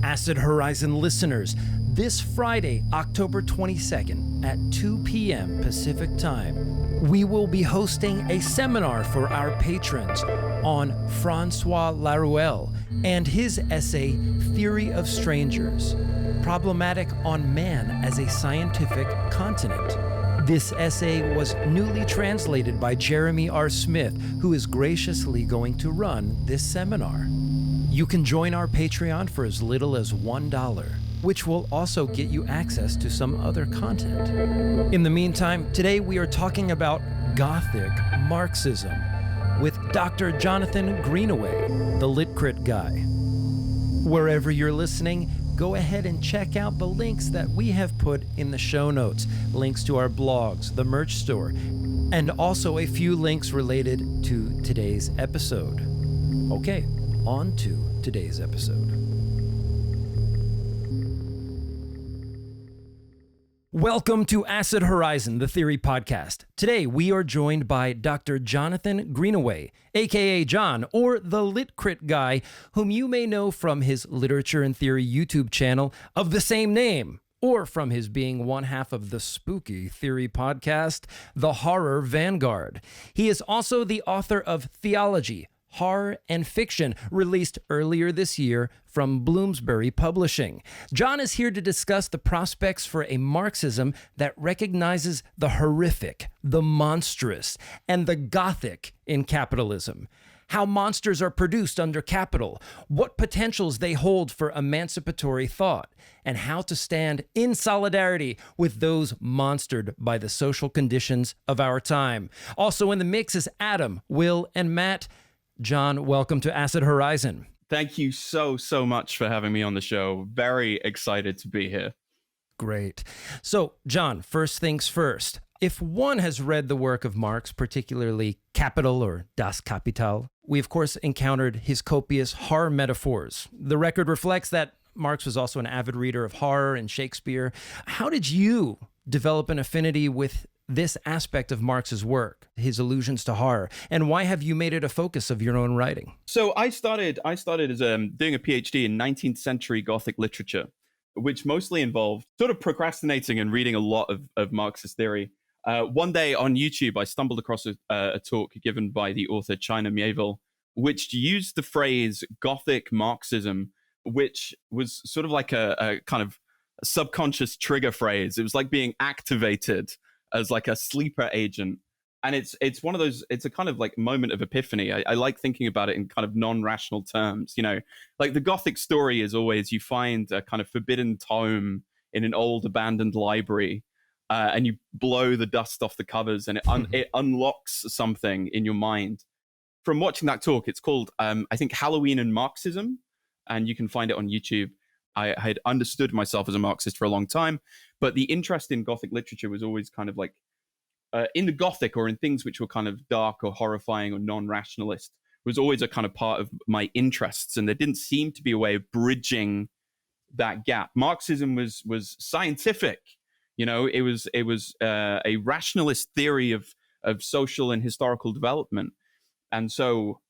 Acid Horizon listeners, this Friday, October 22nd at 2 p.m. Pacific Time, we will be hosting a seminar for our patrons on Francois Laruelle and his essay, Theory of Strangers, Problematic on Man as a Scientific Continent. This essay was newly translated by Jeremy R. Smith, who is graciously going to run this seminar. You can join our Patreon for as little as $1, which will also get you access to some other content. In the meantime, today we are talking about Gothic Marxism with Dr. Jonathan Greenaway, the LitCrit guy. Wherever you're listening, go ahead and check out the links that we have put in the show notes, links to our blogs, the merch store, and also a few links related to today's episode. Okay, on to today's episode. Welcome to Acid Horizon, the Theory Podcast. Today, we are joined by Dr. Jonathan Greenaway, aka John, or the LitCrit guy, whom you may know from his Literature and Theory YouTube channel of the same name, or from his being one half of the spooky theory podcast, The Horror Vanguard. He is also the author of Theology, Horror and Fiction, released earlier this year from Bloomsbury Publishing. John is here to discuss the prospects for a Marxism that recognizes the horrific, the monstrous, and the Gothic in capitalism. How monsters are produced under capital, what potentials they hold for emancipatory thought, and how to stand in solidarity with those monstered by the social conditions of our time. Also in the mix is Adam, Will, and Matt. John, welcome to Acid Horizon. Thank you so much for having me on the show. Very excited to be here. Great. So, John, first things first. If one has read the work of Marx, particularly Capital or Das Kapital, we of course encountered his copious horror metaphors. The record reflects that Marx was also an avid reader of horror and Shakespeare. How did you develop an affinity with this aspect of Marx's work, his allusions to horror, and why have you made it a focus of your own writing? So I started as doing a PhD in 19th century Gothic literature, which mostly involved sort of procrastinating and reading a lot of Marxist theory. One day on YouTube, I stumbled across a talk given by the author China Mieville, which used the phrase Gothic Marxism, which was sort of like a kind of subconscious trigger phrase. It was like being activated as like a sleeper agent. And it's one of those, it's a kind of like moment of epiphany. I like thinking about it in kind of non-rational terms, you know, like the Gothic story is always you find a kind of forbidden tome in an old abandoned library and you blow the dust off the covers and it unlocks something in your mind. From watching that talk, it's called, I think, Halloween and Marxism, and you can find it on YouTube. I had understood myself as a Marxist for a long time, but the interest in Gothic literature was always kind of like in the Gothic or in things which were kind of dark or horrifying or non-rationalist was always a kind of part of my interests. And there didn't seem to be a way of bridging that gap. Marxism was scientific, you know, it was a rationalist theory of social and historical development. And so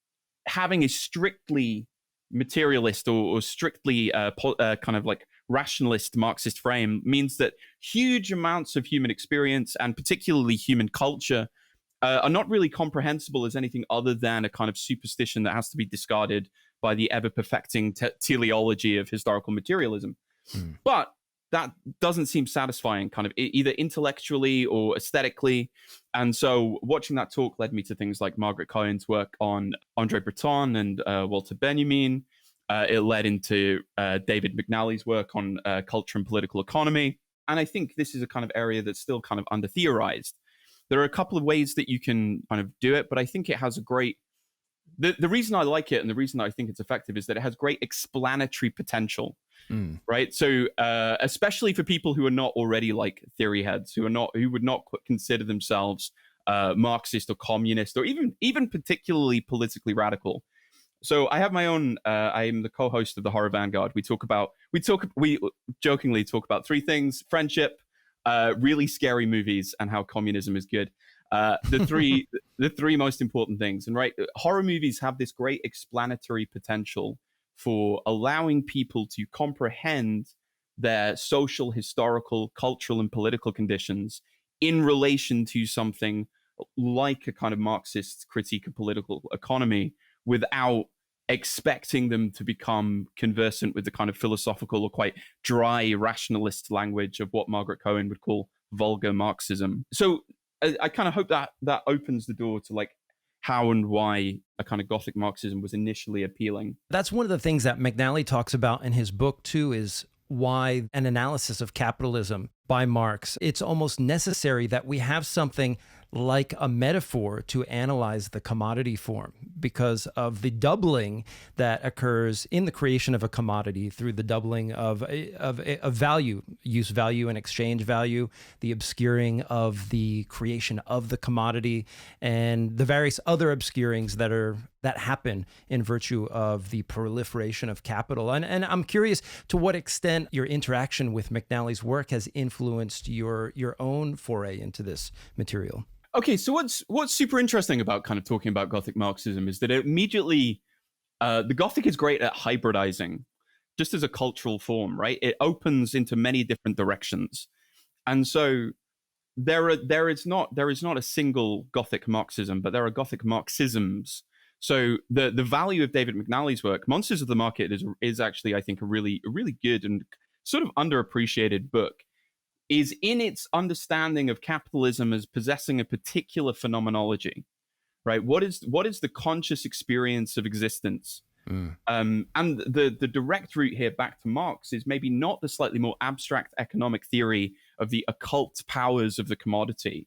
having a strictly materialist or strictly kind of like rationalist Marxist frame means that huge amounts of human experience and particularly human culture are not really comprehensible as anything other than a kind of superstition that has to be discarded by the ever-perfecting teleology of historical materialism. But that doesn't seem satisfying kind of either intellectually or aesthetically. And so watching that talk led me to things like Margaret Cohen's work on André Breton and Walter Benjamin. It led into David McNally's work on culture and political economy. And I think this is a kind of area that's still kind of under-theorized. There are a couple of ways that you can kind of do it, but I think it has a great... The reason I like it and the reason I think it's effective is that it has great explanatory potential. Right. So especially for people who are not already like theory heads, who would not consider themselves Marxist or communist or even particularly politically radical. So I have my own. I am the co-host of the Horror Vanguard. We jokingly talk about three things: friendship, really scary movies, and how communism is good. The three most important things. And right, horror movies have this great explanatory potential for allowing people to comprehend their social, historical, cultural, and political conditions in relation to something like a kind of Marxist critique of political economy without expecting them to become conversant with the kind of philosophical or quite dry rationalist language of what Margaret Cohen would call vulgar Marxism. So I kind of hope that that opens the door to like how and why a kind of Gothic Marxism was initially appealing. That's one of the things that McNally talks about in his book too, is why an analysis of capitalism by Marx, it's almost necessary that we have something like a metaphor to analyze the commodity form, because of the doubling that occurs in the creation of a commodity through the doubling of value, use value and exchange value, the obscuring of the creation of the commodity, and the various other obscurings that happen in virtue of the proliferation of capital. And I'm curious to what extent your interaction with McNally's work has influenced your own foray into this material. Okay, so what's super interesting about kind of talking about Gothic Marxism is that it immediately, the Gothic is great at hybridizing, just as a cultural form, right? It opens into many different directions, and so there is not a single Gothic Marxism, but there are Gothic Marxisms. So the value of David McNally's work, Monsters of the Market, is actually, I think, a really good and sort of underappreciated book, is in its understanding of capitalism as possessing a particular phenomenology, right? What is the conscious experience of existence? And the direct route here back to Marx is maybe not the slightly more abstract economic theory of the occult powers of the commodity,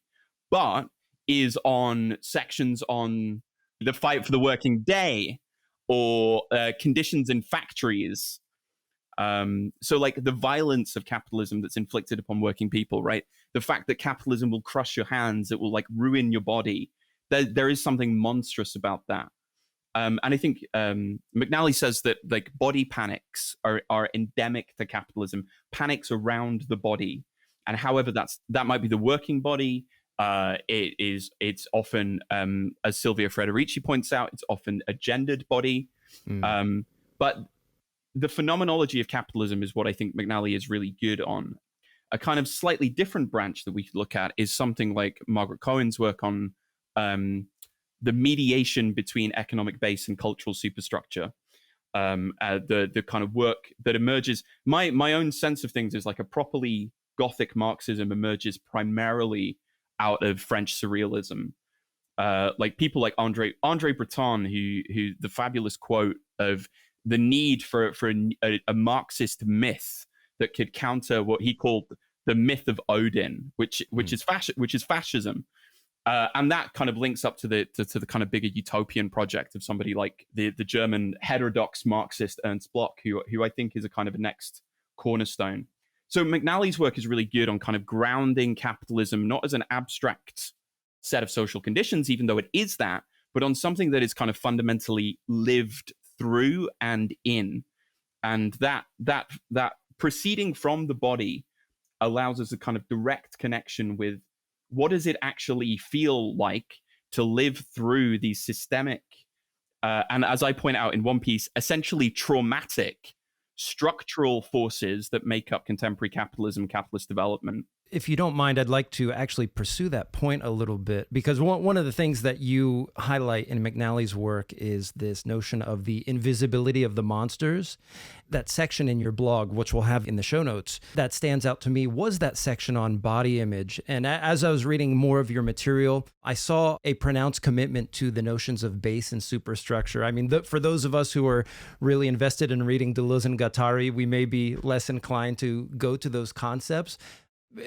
but is on sections on the fight for the working day or conditions in factories. So like the violence of capitalism that's inflicted upon working people, right? The fact that capitalism will crush your hands, it will like ruin your body. There is something monstrous about that. And I think McNally says that like body panics are endemic to capitalism, panics around the body. And however that might be the working body, it's often, as Silvia Federici points out, it's often a gendered body. But the phenomenology of capitalism is what I think McNally is really good on. A kind of slightly different branch that we could look at is something like Margaret Cohen's work on the mediation between economic base and cultural superstructure. The kind of work that emerges. My own sense of things is like a properly Gothic Marxism emerges primarily out of French surrealism. Like people like Andre Breton, who the fabulous quote of the need for a Marxist myth that could counter what he called the myth of Odin, which is fascism, and that kind of links up to the kind of bigger utopian project of somebody like the German heterodox Marxist Ernst Bloch, who I think is a kind of a next cornerstone. So McNally's work is really good on kind of grounding capitalism not as an abstract set of social conditions, even though it is that, but on something that is kind of fundamentally lived through and in, and that proceeding from the body allows us a kind of direct connection with what does it actually feel like to live through these systemic and, as I point out in one piece, essentially traumatic structural forces that make up contemporary capitalism, capitalist development. If you don't mind, I'd like to actually pursue that point a little bit, because one of the things that you highlight in McNally's work is this notion of the invisibility of the monsters. That section in your blog, which we'll have in the show notes, that stands out to me was that section on body image. And as I was reading more of your material, I saw a pronounced commitment to the notions of base and superstructure. I mean, for those of us who are really invested in reading Deleuze and Guattari, we may be less inclined to go to those concepts.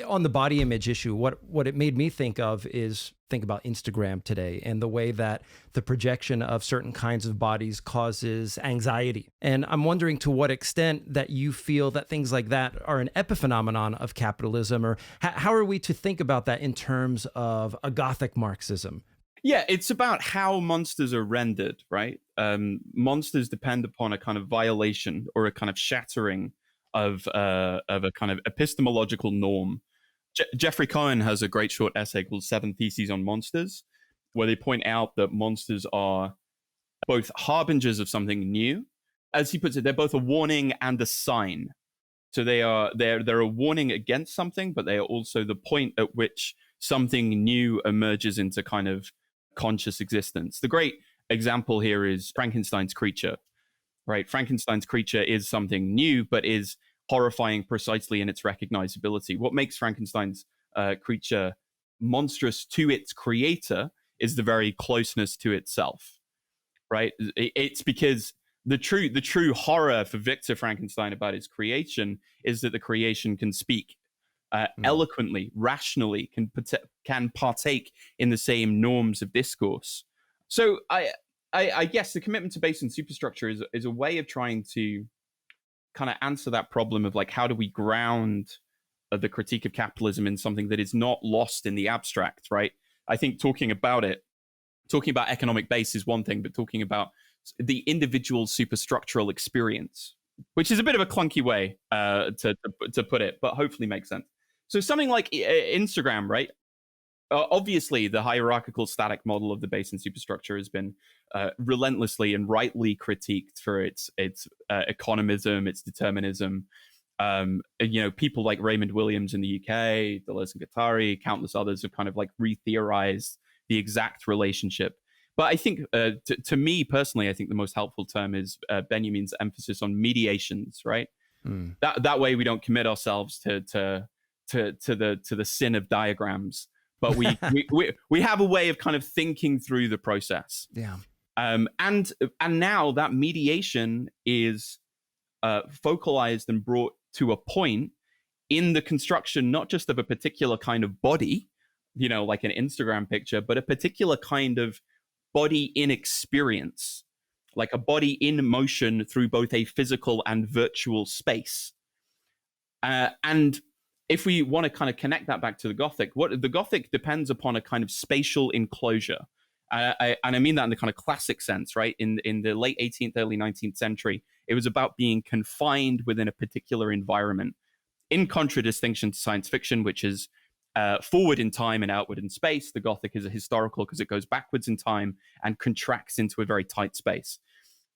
On the body image issue, what it made me think about Instagram today and the way that the projection of certain kinds of bodies causes anxiety. And I'm wondering to what extent that you feel that things like that are an epiphenomenon of capitalism, or how are we to think about that in terms of a Gothic Marxism? Yeah, it's about how monsters are rendered, right? Monsters depend upon a kind of violation or a kind of shattering of a kind of epistemological norm. Jeffrey Cohen has a great short essay called 7 Theses on Monsters, where they point out that monsters are both harbingers of something new as he puts it, they're both a warning and a sign. So they're a warning against something, but they are also the point at which something new emerges into kind of conscious existence. The great example here is Frankenstein's creature, right? Frankenstein's creature is something new, but is horrifying precisely in its recognizability. What makes Frankenstein's creature monstrous to its creator is the very closeness to itself, right? It's because the true horror for Victor Frankenstein about his creation is that the creation can speak eloquently, rationally, can partake in the same norms of discourse. So I guess the commitment to base and superstructure is a way of trying to kind of answer that problem of like, how do we ground the critique of capitalism in something that is not lost in the abstract, right? I think talking about economic base is one thing, but talking about the individual superstructural experience, which is a bit of a clunky way to put it, but hopefully makes sense. So something like Instagram, right? Obviously, the hierarchical static model of the base and superstructure has been relentlessly and rightly critiqued for its economism, its determinism. People like Raymond Williams in the UK, Deleuze and Guattari, countless others have kind of like re-theorized the exact relationship. But I think, to me personally, I think the most helpful term is Benjamin's emphasis on mediations, right? That way we don't commit ourselves to the sin of diagrams, but we have a way of kind of thinking through the process. Yeah. And now that mediation is focalized and brought to a point in the construction, not just of a particular kind of body, like an Instagram picture, but a particular kind of body in experience, like a body in motion through both a physical and virtual space. And if we want to kind of connect that back to the Gothic, the Gothic depends upon a kind of spatial enclosure. And I mean that in the kind of classic sense, right? In the late 18th, early 19th century, it was about being confined within a particular environment, in contradistinction to science fiction, which is forward in time and outward in space. The Gothic is a historical because it goes backwards in time and contracts into a very tight space.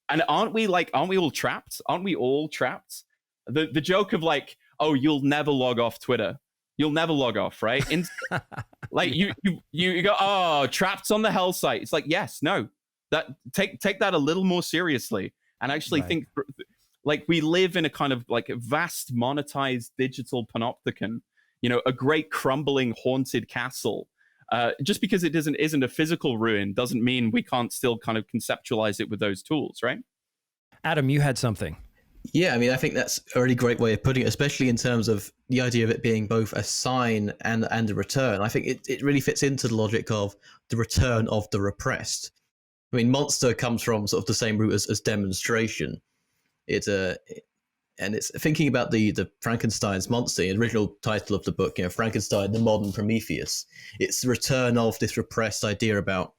And aren't we all trapped? Aren't we all trapped? The joke of like, oh, you'll never log off Twitter. You'll never log off, right? Like you go, oh, trapped on the hell site. It's like, yes, no, that take that a little more seriously and actually think like we live in a kind of like a vast monetized digital panopticon, a great crumbling haunted castle. Just because it isn't a physical ruin doesn't mean we can't still kind of conceptualize it with those tools, right? Adam, you had something. Yeah, I mean, I think that's a really great way of putting it, especially in terms of the idea of it being both a sign and a return. I think it really fits into the logic of the return of the repressed. I mean, monster comes from sort of the same root as demonstration. And it's thinking about the Frankenstein's monster, the original title of the book, Frankenstein, the Modern Prometheus. It's the return of this repressed idea about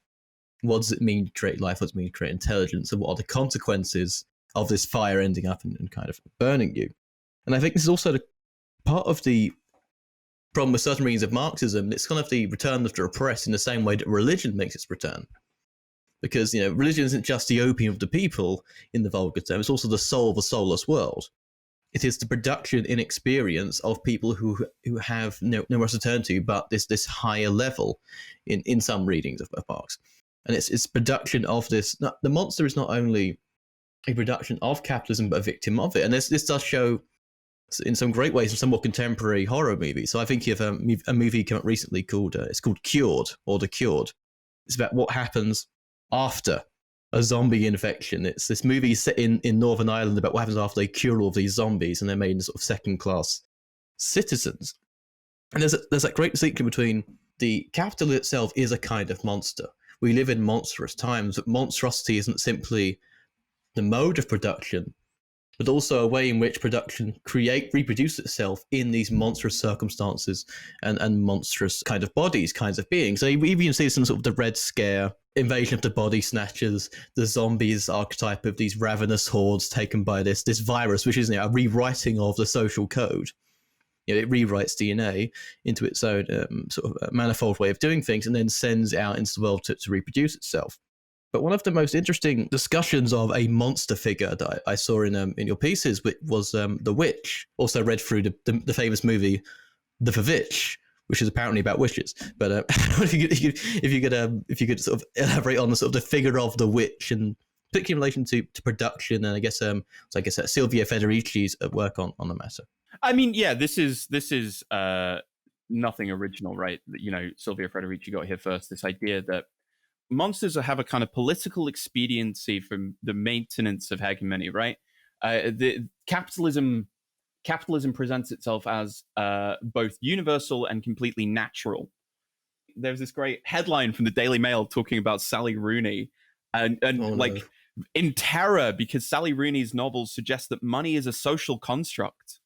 what does it mean to create life, what does it mean to create intelligence, and what are the consequences of this fire ending up and kind of burning you. And I think this is also part of the problem with certain readings of Marxism. It's kind of the return of the repressed in the same way that religion makes its return. Because, religion isn't just the opium of the people in the vulgar term, it's also the soul of the soulless world. It is the production in experience of people who have nowhere to turn to but this higher level in some readings of Marx. And it's production of this. The monster is not only a production of capitalism but a victim of it. And this does show in some great ways in some more contemporary horror movies. So I think you have a movie came out recently called Cured, or The Cured. It's about what happens after a zombie infection. It's this movie set in Northern Ireland about what happens after they cure all of these zombies and they're made into sort of second-class citizens. And there's that great distinction between the capital itself is a kind of monster. We live in monstrous times, but monstrosity isn't simply the mode of production, but also a way in which production reproduces itself in these monstrous circumstances and monstrous kind of bodies, kinds of beings. So we even see some sort of the Red Scare, invasion of the body snatchers, the zombies archetype of these ravenous hordes taken by this virus, which is a rewriting of the social code. It rewrites DNA into its own sort of manifold way of doing things and then sends out into the world to reproduce itself. But one of the most interesting discussions of a monster figure that I saw in your pieces was the witch. Also read through the famous movie The VVitch, which is apparently about witches. But if you could sort of elaborate on the sort of the figure of the witch, and particularly in relation to production, and I guess Silvia Federici's work on the matter. I mean, yeah, this is nothing original, right? Silvia Federici got here first. This idea that monsters have a kind of political expediency from the maintenance of hegemony, right? The capitalism presents itself as both universal and completely natural. There's this great headline from the Daily Mail talking about Sally Rooney, in terror because Sally Rooney's novels suggest that money is a social construct.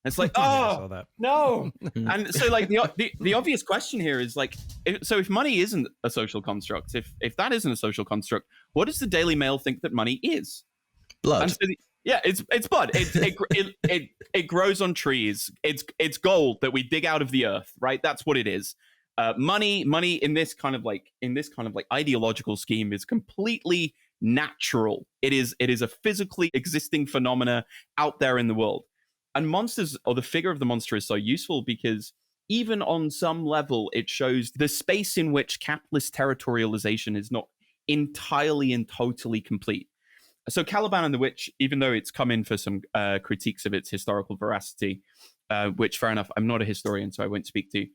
It's like, no. And so like the obvious question here is like, if money isn't a social construct, if that isn't a social construct, what does the Daily Mail think that money is? Blood. And so it's blood. It grows on trees. It's gold that we dig out of the earth, right? That's what it is. Money in this kind of like ideological scheme is completely natural. It is a physically existing phenomena out there in the world. And monsters, or the figure of the monster, is so useful because even on some level, it shows the space in which capitalist territorialization is not entirely and totally complete. So Caliban and the Witch, even though it's come in for some critiques of its historical veracity, which, fair enough, I'm not a historian, so I won't speak to,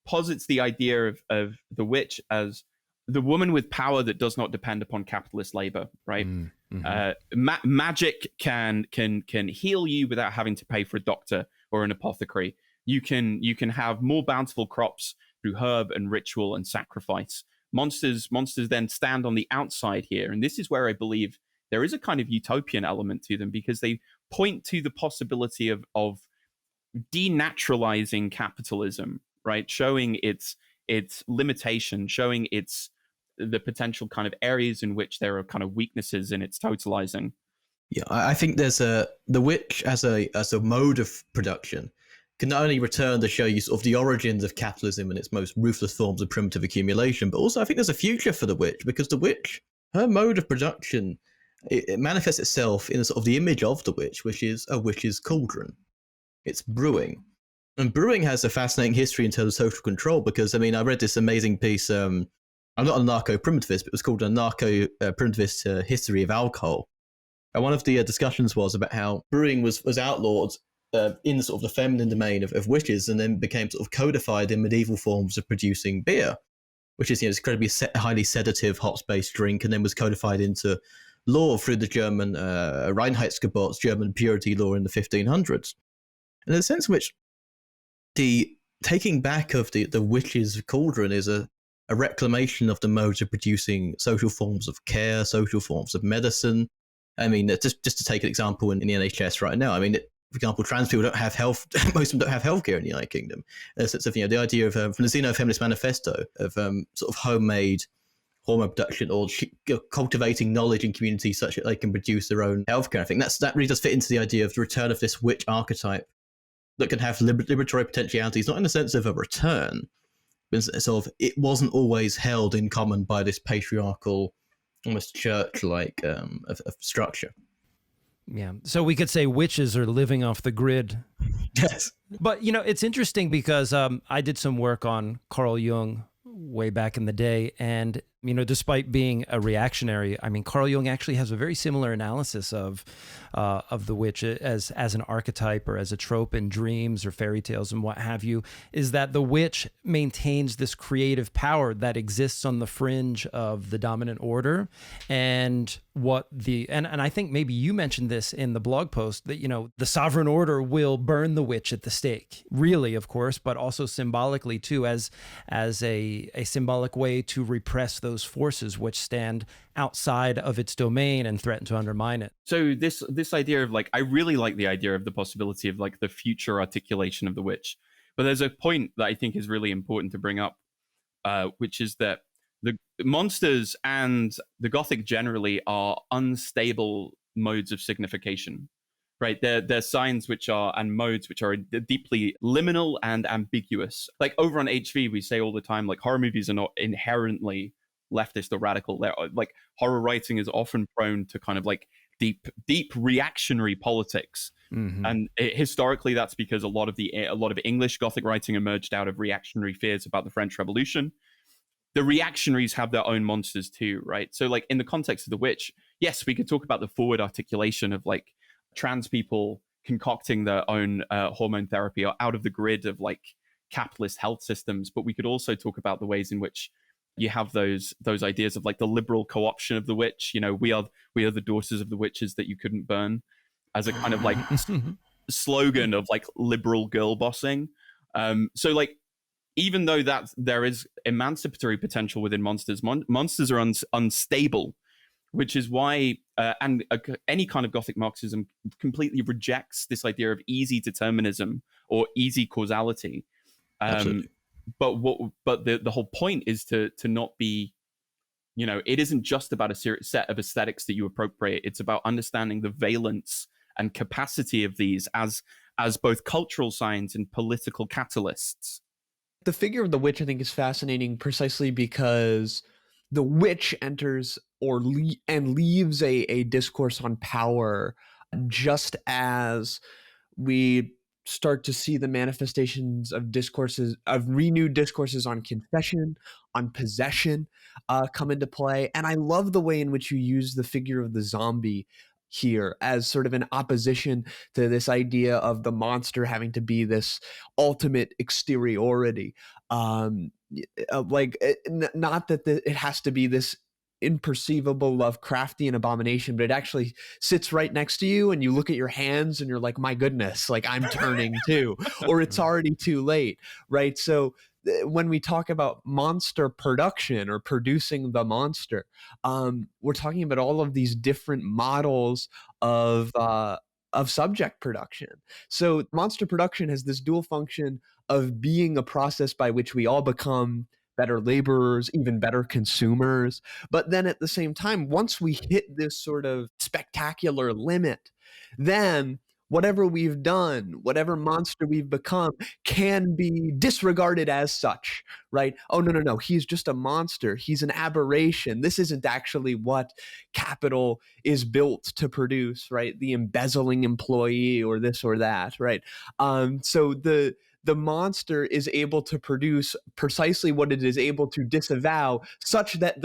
posits the idea of the witch as the woman with power that does not depend upon capitalist labor, right? Mm-hmm. Magic can heal you without having to pay for a doctor or an apothecary. You can have more bountiful crops through herb and ritual and sacrifice. Monsters then stand on the outside here, and this is where I believe there is a kind of utopian element to them because they point to the possibility of denaturalizing capitalism, right? Showing its limitation, showing the potential kind of areas in which there are kind of weaknesses in its totalizing. Yeah, I think there's the witch as a mode of production can not only return to show you sort of the origins of capitalism and its most ruthless forms of primitive accumulation, but also I think there's a future for the witch because the witch, her mode of production, it manifests itself in sort of the image of the witch, which is a witch's cauldron. It's brewing. And brewing has a fascinating history in terms of social control because, I mean, I read this amazing piece, I'm not a narco-primitivist, but it was called a narco-primitivist history of alcohol. And one of the discussions was about how brewing was outlawed in sort of the feminine domain of witches and then became sort of codified in medieval forms of producing beer, which is, this incredibly highly sedative hops-based drink, and then was codified into law through the German Reinheitsgebot's German purity law in the 1500s. And in a sense in which the taking back of the witch's cauldron is a reclamation of the modes of producing social forms of care, social forms of medicine. I mean, just to take an example in the NHS right now, I mean, for example, trans people don't have health, most of them don't have healthcare in the United Kingdom. So the idea of, from the Xenofeminist Manifesto, of sort of homemade hormone production or cultivating knowledge in communities such that they can produce their own healthcare. I think that really does fit into the idea of the return of this witch archetype that can have liberatory potentialities, not in the sense of a return, but sort of it wasn't always held in common by this patriarchal, almost church-like of structure. Yeah, so we could say witches are living off the grid. Yes. But, it's interesting because I did some work on Carl Jung way back in the day, and despite being a reactionary, I mean, Carl Jung actually has a very similar analysis of the witch as an archetype or as a trope in dreams or fairy tales and what have you, is that the witch maintains this creative power that exists on the fringe of the dominant order. And and I think maybe you mentioned this in the blog post that, the sovereign order will burn the witch at the stake, really, of course, but also symbolically too, as a symbolic way to repress those forces which stand outside of its domain and threaten to undermine it. So this idea of I really like the idea of the possibility of the future articulation of the witch. But there's a point that I think is really important to bring up, which is that the monsters and the Gothic generally are unstable modes of signification, right? They're signs and modes which are deeply liminal and ambiguous. Over on HV, we say all the time, horror movies are not inherently leftist or radical. Like horror writing is often prone to kind of like deep reactionary politics. And historically, that's because a lot of English Gothic writing emerged out of reactionary fears about the French Revolution. The reactionaries have their own monsters too, right? So like in the context of The Witch, yes, we could talk about the forward articulation of like trans people concocting their own hormone therapy or out of the grid of like capitalist health systems, but we could also talk about the ways in which you have those ideas of like the liberal co-option of the witch. You know, we are the daughters of the witches that you couldn't burn, as a kind of like slogan of like liberal girl bossing. So like, even though that there is emancipatory potential within monsters, monsters are unstable, which is why any kind of Gothic Marxism completely rejects this idea of easy determinism or easy causality. Absolutely. But the whole point is to not be, you know, it isn't just about a set of aesthetics that you appropriate. It's about understanding the valence and capacity of these as both cultural signs and political catalysts. The figure of the witch, I think, is fascinating precisely because the witch enters and leaves a discourse on power, just as we start to see the manifestations of renewed discourses on confession, on possession, come into play. And I love the way in which you use the figure of the zombie here as sort of an opposition to this idea of the monster having to be this ultimate exteriority. Not that it has to be this imperceivable Lovecraftian abomination, but it actually sits right next to you and you look at your hands and you're like, my goodness, like I'm turning too, or it's already too late, right? So when we talk about monster production or producing the monster, we're talking about all of these different models of subject production. So monster production has this dual function of being a process by which we all become better laborers, even better consumers. But then at the same time, once we hit this sort of spectacular limit, then whatever we've done, whatever monster we've become, can be disregarded as such, right? Oh, no, he's just a monster. He's an aberration. This isn't actually what capital is built to produce, right? The embezzling employee or this or that, right? So the monster is able to produce precisely what it is able to disavow, such that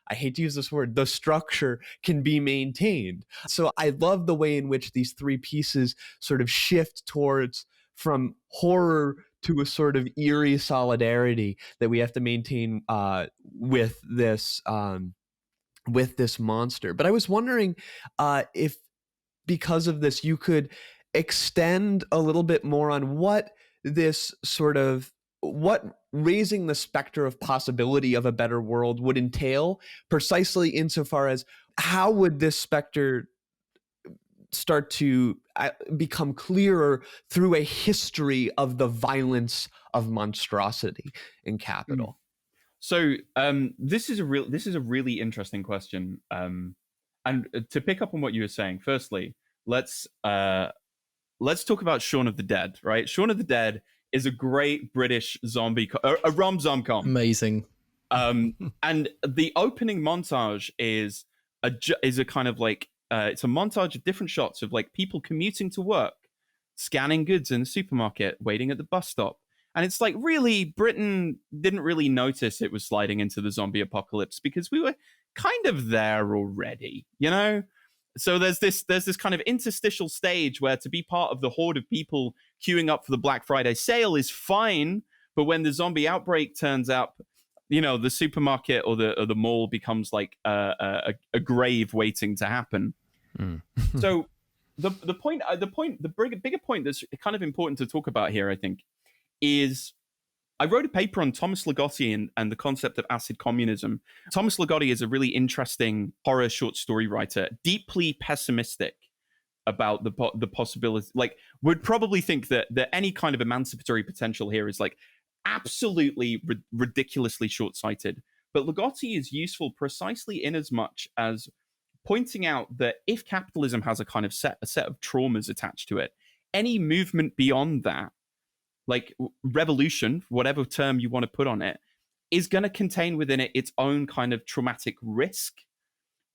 I hate to use this word, the structure can be maintained. So I love the way in which these three pieces sort of shift towards from horror to a sort of eerie solidarity that we have to maintain with this monster. But I was wondering if, because of this, you could extend a little bit more on what raising the specter of possibility of a better world would entail, precisely insofar as how would this specter start to become clearer through a history of the violence of monstrosity in capital. So this is a really interesting question. And to pick up on what you were saying, firstly, let's talk about Shaun of the Dead, right? Shaun of the Dead is a great British zombie, a rom-com. Amazing. And the opening montage is a kind of like, it's a montage of different shots of like people commuting to work, scanning goods in the supermarket, waiting at the bus stop. And it's like, really, Britain didn't really notice it was sliding into the zombie apocalypse because we were kind of there already, you know? So there's this kind of interstitial stage where to be part of the horde of people queuing up for the Black Friday sale is fine, but when the zombie outbreak turns up, you know, the supermarket or the mall becomes like a grave waiting to happen. So the bigger point that's kind of important to talk about here, I think, is I wrote a paper on Thomas Ligotti and the concept of acid communism. Thomas Ligotti is a really interesting horror short story writer, deeply pessimistic about the possibility. Like, would probably think that any kind of emancipatory potential here is like absolutely ridiculously short-sighted. But Ligotti is useful precisely in as much as pointing out that if capitalism has a kind of set of traumas attached to it, any movement beyond that, like revolution, whatever term you want to put on it, is going to contain within it its own kind of traumatic risk,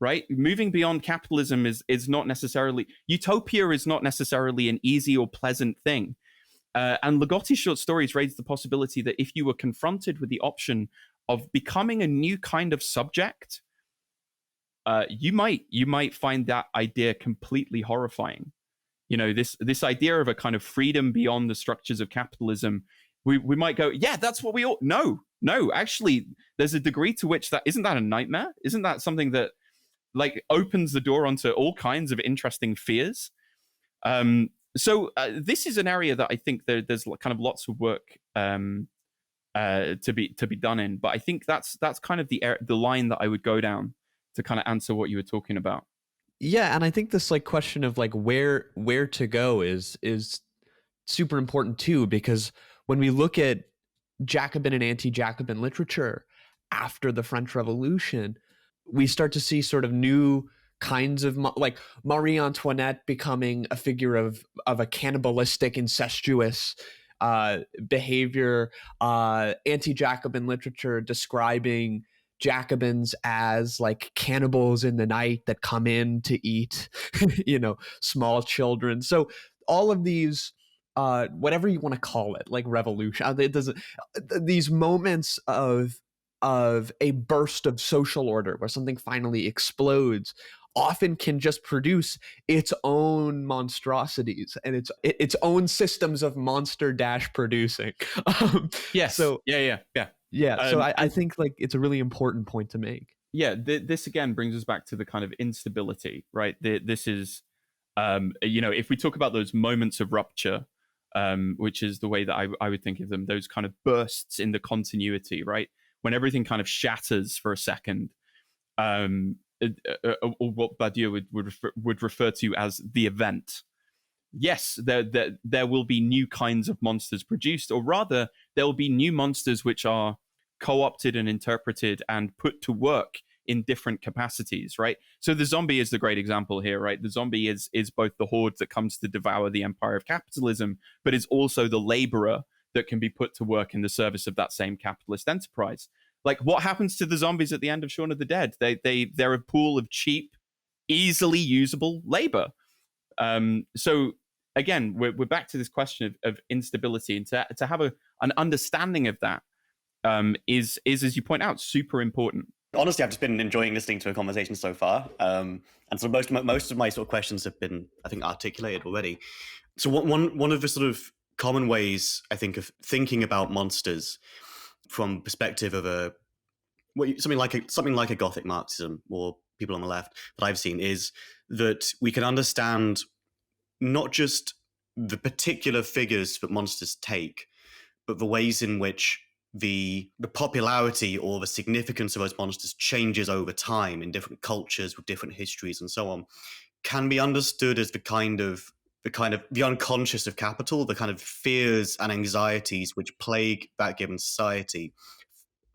right? Moving beyond capitalism is not necessarily, utopia is not necessarily an easy or pleasant thing. And Ligotti's short stories raise the possibility that if you were confronted with the option of becoming a new kind of subject, you might find that idea completely horrifying. You know, this idea of a kind of freedom beyond the structures of capitalism. We might go, yeah, that's what we all. No, actually, there's a degree to which isn't that a nightmare? Isn't that something that like opens the door onto all kinds of interesting fears? So this is an area that I think there's kind of lots of work to be done in. But I think that's kind of the line that I would go down to kind of answer what you were talking about. Yeah, and I think this like question of like where to go is super important too, because when we look at Jacobin and anti-Jacobin literature after the French Revolution, we start to see sort of new kinds of like Marie Antoinette becoming a figure of a cannibalistic, incestuous behavior, anti-Jacobin literature describing Jacobins as like cannibals in the night that come in to eat, small children. So all of these, whatever you want to call it, like revolution, it doesn't. These moments of a burst of social order where something finally explodes often can just produce its own monstrosities and its own systems of monster producing. Yes. So yeah. So I think like it's a really important point to make. Yeah, this again brings us back to the kind of instability, right? This is, if we talk about those moments of rupture, which is the way that I would think of them, those kind of bursts in the continuity, right? When everything kind of shatters for a second, or what Badiou would refer to as the event. Yes, there will be new kinds of monsters produced, or rather, there will be new monsters which are co-opted and interpreted and put to work in different capacities, right? So the zombie is the great example here, right? The zombie is both the horde that comes to devour the empire of capitalism, but is also the laborer that can be put to work in the service of that same capitalist enterprise. Like, what happens to the zombies at the end of Shaun of the Dead? They're a pool of cheap, easily usable labor. So again, we're back to this question of instability, and to have an understanding of that is, as you point out, super important. Honestly, I've just been enjoying listening to a conversation so far, and so most of my sort of questions have been, I think, articulated already. So one of the sort of common ways I think of thinking about monsters from perspective of something like a Gothic Marxism or people on the left that I've seen is that we can understand not just the particular figures that monsters take, but the ways in which the popularity or the significance of those monsters changes over time in different cultures with different histories and so on, can be understood as the unconscious of capital, the kind of fears and anxieties which plague that given society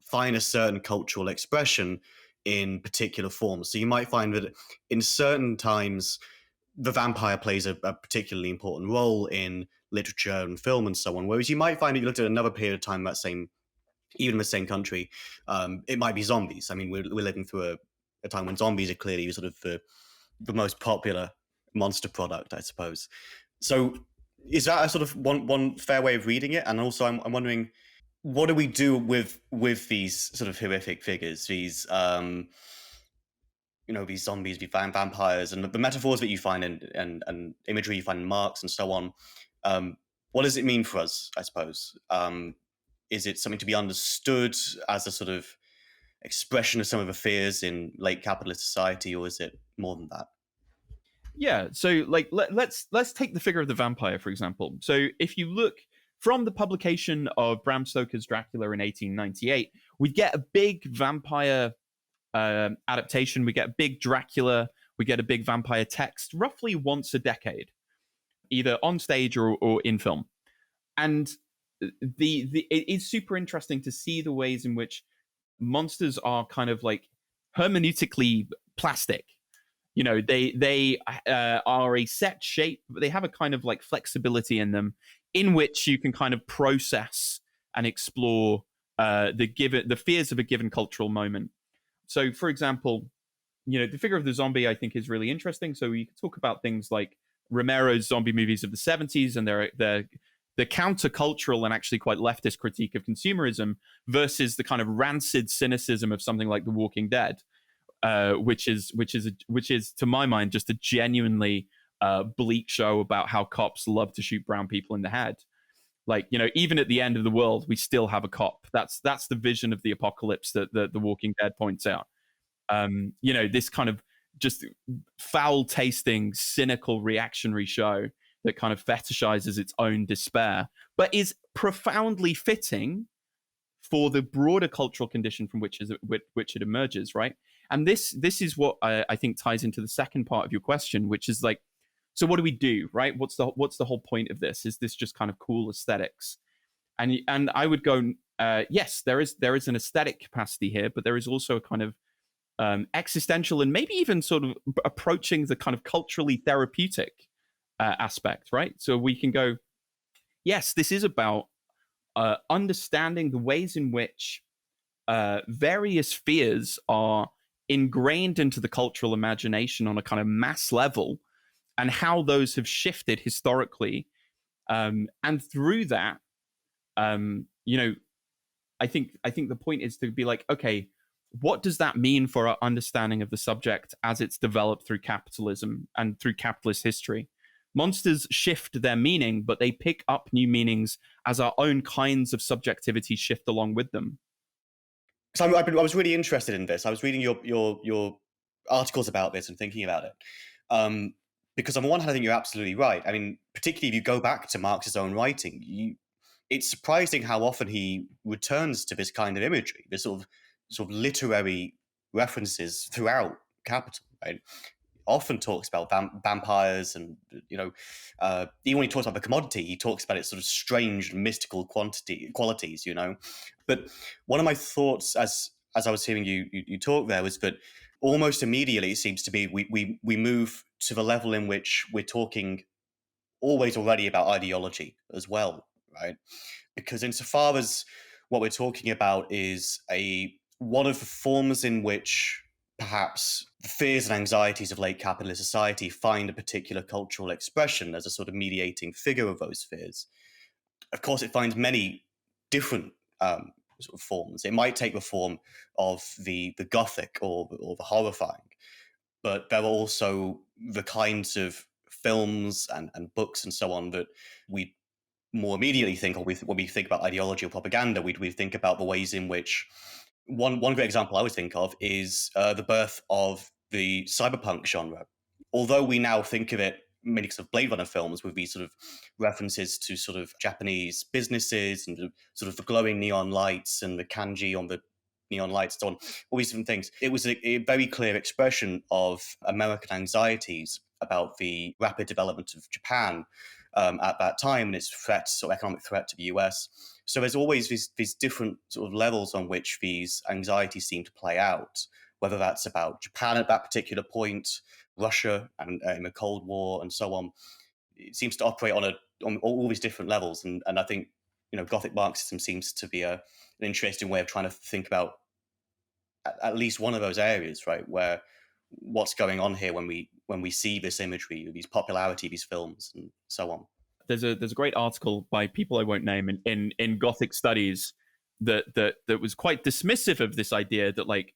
find a certain cultural expression in particular forms. So you might find that in certain times, the vampire plays a particularly important role in literature and film and so on. Whereas you might find that you looked at another period of time, even in the same country, it might be zombies. I mean, we're living through a time when zombies are clearly sort of the most popular monster product, I suppose. So is that a sort of one fair way of reading it? And also I'm wondering, what do we do with these sort of horrific figures, these these zombies, these vampires, and the metaphors that you find and imagery you find in Marx and so on? What does it mean for us, I suppose? Is it something to be understood as a sort of expression of some of the fears in late capitalist society, or is it more than that? Yeah, so like let's take the figure of the vampire, for example. So if you look from the publication of Bram Stoker's Dracula in 1898, we get a big vampire adaptation. We get a big Dracula. We get a big vampire text roughly once a decade, either on stage or in film. And it is super interesting to see the ways in which monsters are kind of like hermeneutically plastic. You know, they are a set shape, but they have a kind of like flexibility in them, in which you can kind of process and explore the fears of a given cultural moment. So, for example, the figure of the zombie, I think, is really interesting. So we can talk about things like Romero's zombie movies of the 70s and the countercultural and actually quite leftist critique of consumerism versus the kind of rancid cynicism of something like The Walking Dead, which is to my mind just a genuinely bleak show about how cops love to shoot brown people in the head. Like, even at the end of the world, we still have a cop. That's the vision of the apocalypse that The Walking Dead points out. This kind of just foul-tasting, cynical, reactionary show that kind of fetishizes its own despair, but is profoundly fitting for the broader cultural condition from which it emerges, right? And this is what I think ties into the second part of your question, which is like, so what do we do, right? What's the whole point of this? Is this just kind of cool aesthetics? And I would go, yes, there is an aesthetic capacity here, but there is also a kind of existential and maybe even sort of approaching the kind of culturally therapeutic aspect, right? So we can go, yes, this is about understanding the ways in which various fears are ingrained into the cultural imagination on a kind of mass level, and how those have shifted historically, and through that, I think the point is to be like, okay, what does that mean for our understanding of the subject as it's developed through capitalism and through capitalist history? Monsters shift their meaning, but they pick up new meanings as our own kinds of subjectivity shift along with them. So I was really interested in this. I was reading your articles about this and thinking about it. Because on the one hand, I think you're absolutely right. I mean, particularly if you go back to Marx's own writing, it's surprising how often he returns to this kind of imagery, this sort of literary references throughout Capital, right? Often talks about vampires, and even when he talks about the commodity, he talks about its sort of strange mystical qualities. But one of my thoughts as I was hearing you talk there was that almost immediately it seems to be we move to the level in which we're talking always already about ideology as well, right? Because insofar as what we're talking about is one of the forms in which perhaps the fears and anxieties of late capitalist society find a particular cultural expression as a sort of mediating figure of those fears. Of course, it finds many different sort of forms. It might take the form of the Gothic or the horrifying, but there are also the kinds of films and books and so on that we more immediately think, or when we think about ideology or propaganda, we think about the ways in which one great example I always think of is the birth of the cyberpunk genre. Although we now think of it many sort of Blade Runner films with these sort of references to sort of Japanese businesses and sort of the glowing neon lights and the kanji on the neon lights, so on, all these different things. It was a very clear expression of American anxieties about the rapid development of Japan at that time and its threats or economic threat to the US. So there's always these different sort of levels on which these anxieties seem to play out, whether that's about Japan at that particular point, Russia and in the Cold War and so on. It seems to operate on all these different levels. And I think, Gothic Marxism seems to be an interesting way of trying to think about at least one of those areas, right, where what's going on here when we see this imagery, these popularity, these films, and so on. There's a great article by people I won't name in Gothic Studies that was quite dismissive of this idea that like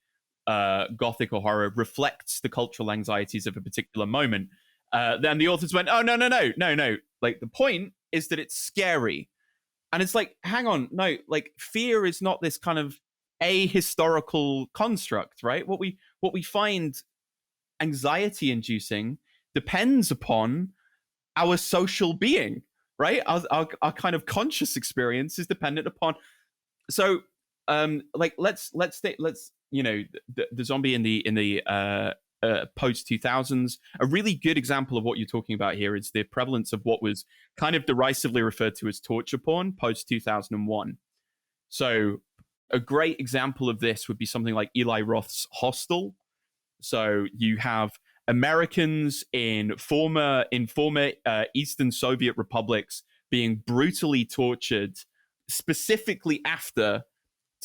Gothic or horror reflects the cultural anxieties of a particular moment. Then the authors went, oh no, like the point is that it's scary, and it's like, hang on, no, like fear is not this kind of ahistorical construct, right? What we find anxiety inducing depends upon our social being, right? Our kind of conscious experience is dependent upon. So like let's the zombie in the post 2000s, a really good example of what you're talking about here is the prevalence of what was kind of derisively referred to as torture porn post 2001. So a great example of this would be something like Eli Roth's Hostel. So you have Americans in former Eastern Soviet republics being brutally tortured, specifically after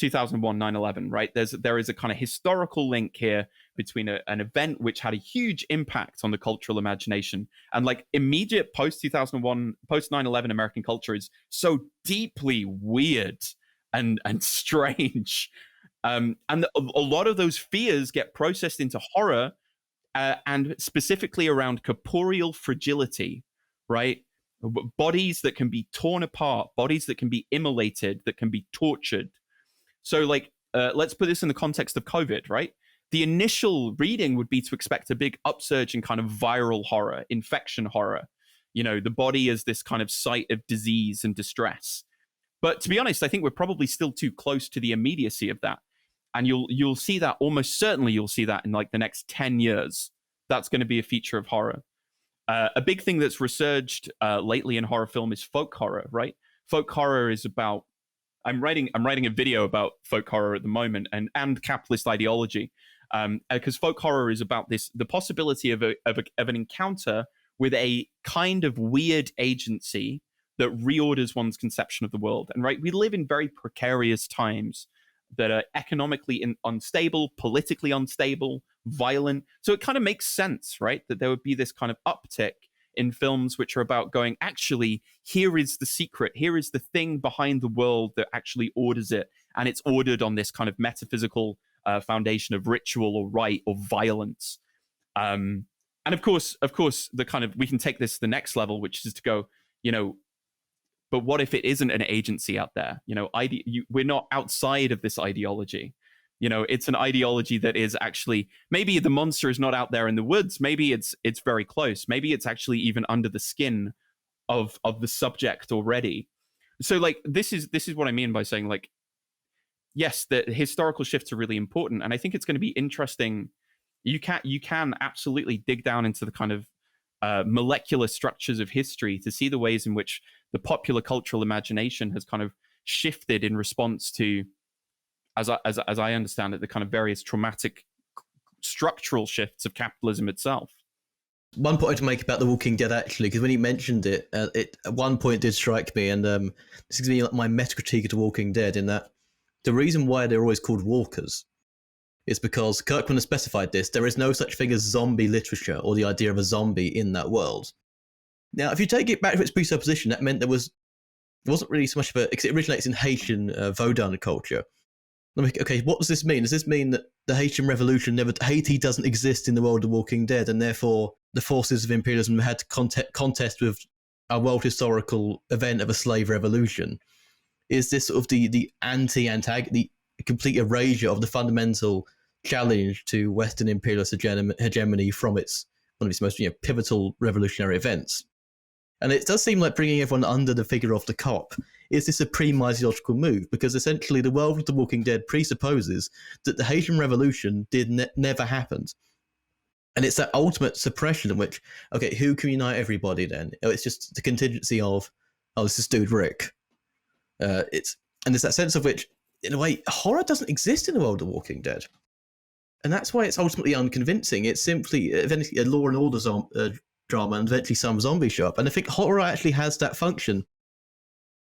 2001 9/11, right? There is a kind of historical link here between an event which had a huge impact on the cultural imagination, and like immediate post 2001, post 9/11 American culture is so deeply weird and strange, and a lot of those fears get processed into horror, and specifically around corporeal fragility, right? Bodies that can be torn apart, bodies that can be immolated, that can be tortured. So like, let's put this in the context of COVID, right? The initial reading would be to expect a big upsurge in kind of viral horror, infection horror. You know, the body as this kind of site of disease and distress. But to be honest, I think we're probably still too close to the immediacy of that. And you'll see that, almost certainly you'll see that in like the next 10 years. That's going to be a feature of horror. A big thing that's resurged lately in horror film is folk horror, right? Folk horror is about, I'm writing a video about folk horror at the moment and capitalist ideology, because folk horror is about the possibility of an encounter with a kind of weird agency that reorders one's conception of the world. And right, we live in very precarious times that are economically unstable, politically unstable, violent. So it kind of makes sense, right, that there would be this kind of uptick in films which are about going, actually, here is the secret, here is the thing behind the world that actually orders it, and it's ordered on this kind of metaphysical foundation of ritual or rite or violence. And of course, the kind of, we can take this to the next level, which is to go, you know, but what if it isn't an agency out there? You know, we're not outside of this ideology. You know, it's an ideology that is actually, maybe the monster is not out there in the woods. Maybe it's very close. Maybe it's actually even under the skin of the subject already. So like, this is what I mean by saying, like, yes, the historical shifts are really important. And I think it's going to be interesting. You can absolutely dig down into the kind of molecular structures of history to see the ways in which the popular cultural imagination has kind of shifted in response to, as I understand it, the kind of various traumatic structural shifts of capitalism itself. One point to make about The Walking Dead, actually, because when you mentioned it, it at one point did strike me, and this is going to be like my meta-critique of The Walking Dead, in that the reason why they're always called walkers is because Kirkman has specified this. There is no such thing as zombie literature or the idea of a zombie in that world. Now, if you take it back to its presupposition, that meant there wasn't really so much of a, because it originates in Haitian Vaudan culture. Okay, what does this mean? Does this mean that the Haitian Revolution Haiti doesn't exist in the world of Walking Dead, and therefore the forces of imperialism had to contest with a world historical event of a slave revolution? Is this sort of the complete erasure of the fundamental challenge to Western imperialist hegemony from one of its most pivotal revolutionary events? And it does seem like bringing everyone under the figure of the cop is this a pre-ideological move, because essentially the world of The Walking Dead presupposes that the Haitian Revolution never happened. And it's that ultimate suppression in which, okay, who can unite everybody then? It's just the contingency of, oh, this is dude Rick. And there's that sense of which, in a way, horror doesn't exist in the world of The Walking Dead. And that's why it's ultimately unconvincing. It's simply eventually a law and order drama, and eventually some zombie show up. And I think horror actually has that function,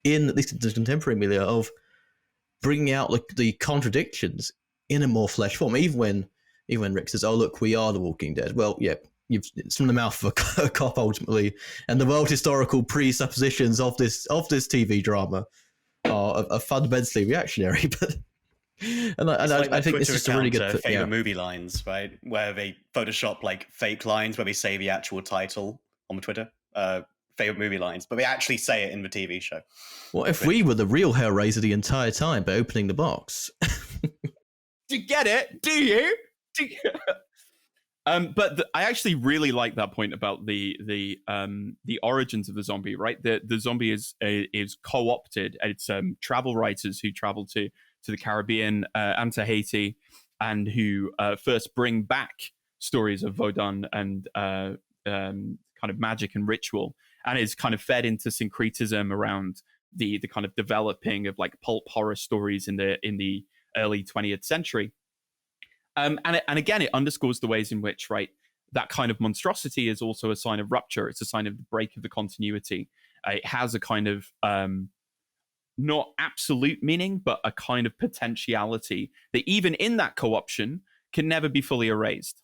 in at least the contemporary milieu, of bringing out the contradictions in a more flesh form. Even when Rick says, "Oh, look, we are The Walking Dead." Well, yeah, it's from the mouth of a cop ultimately, and the world historical presuppositions of this TV drama are fundamentally reactionary. But I think this is a really good favorite movie lines, right? Where they Photoshop like fake lines where they say the actual title on Twitter. Favorite movie lines, but they actually say it in the TV show. What if we were the real Hellraiser the entire time by opening the box? Do you get it? Do you? But I actually really like that point about the origins of the zombie. Right, the zombie is co-opted. It's travel writers who travel to the Caribbean and to Haiti, and who first bring back stories of Vaudan and kind of magic and ritual, and is kind of fed into syncretism around the kind of developing of like pulp horror stories in the early 20th century. And again, it underscores the ways in which, right, that kind of monstrosity is also a sign of rupture. It's a sign of the break of the continuity. It has a kind of not absolute meaning, but a kind of potentiality that even in that co-option can never be fully erased.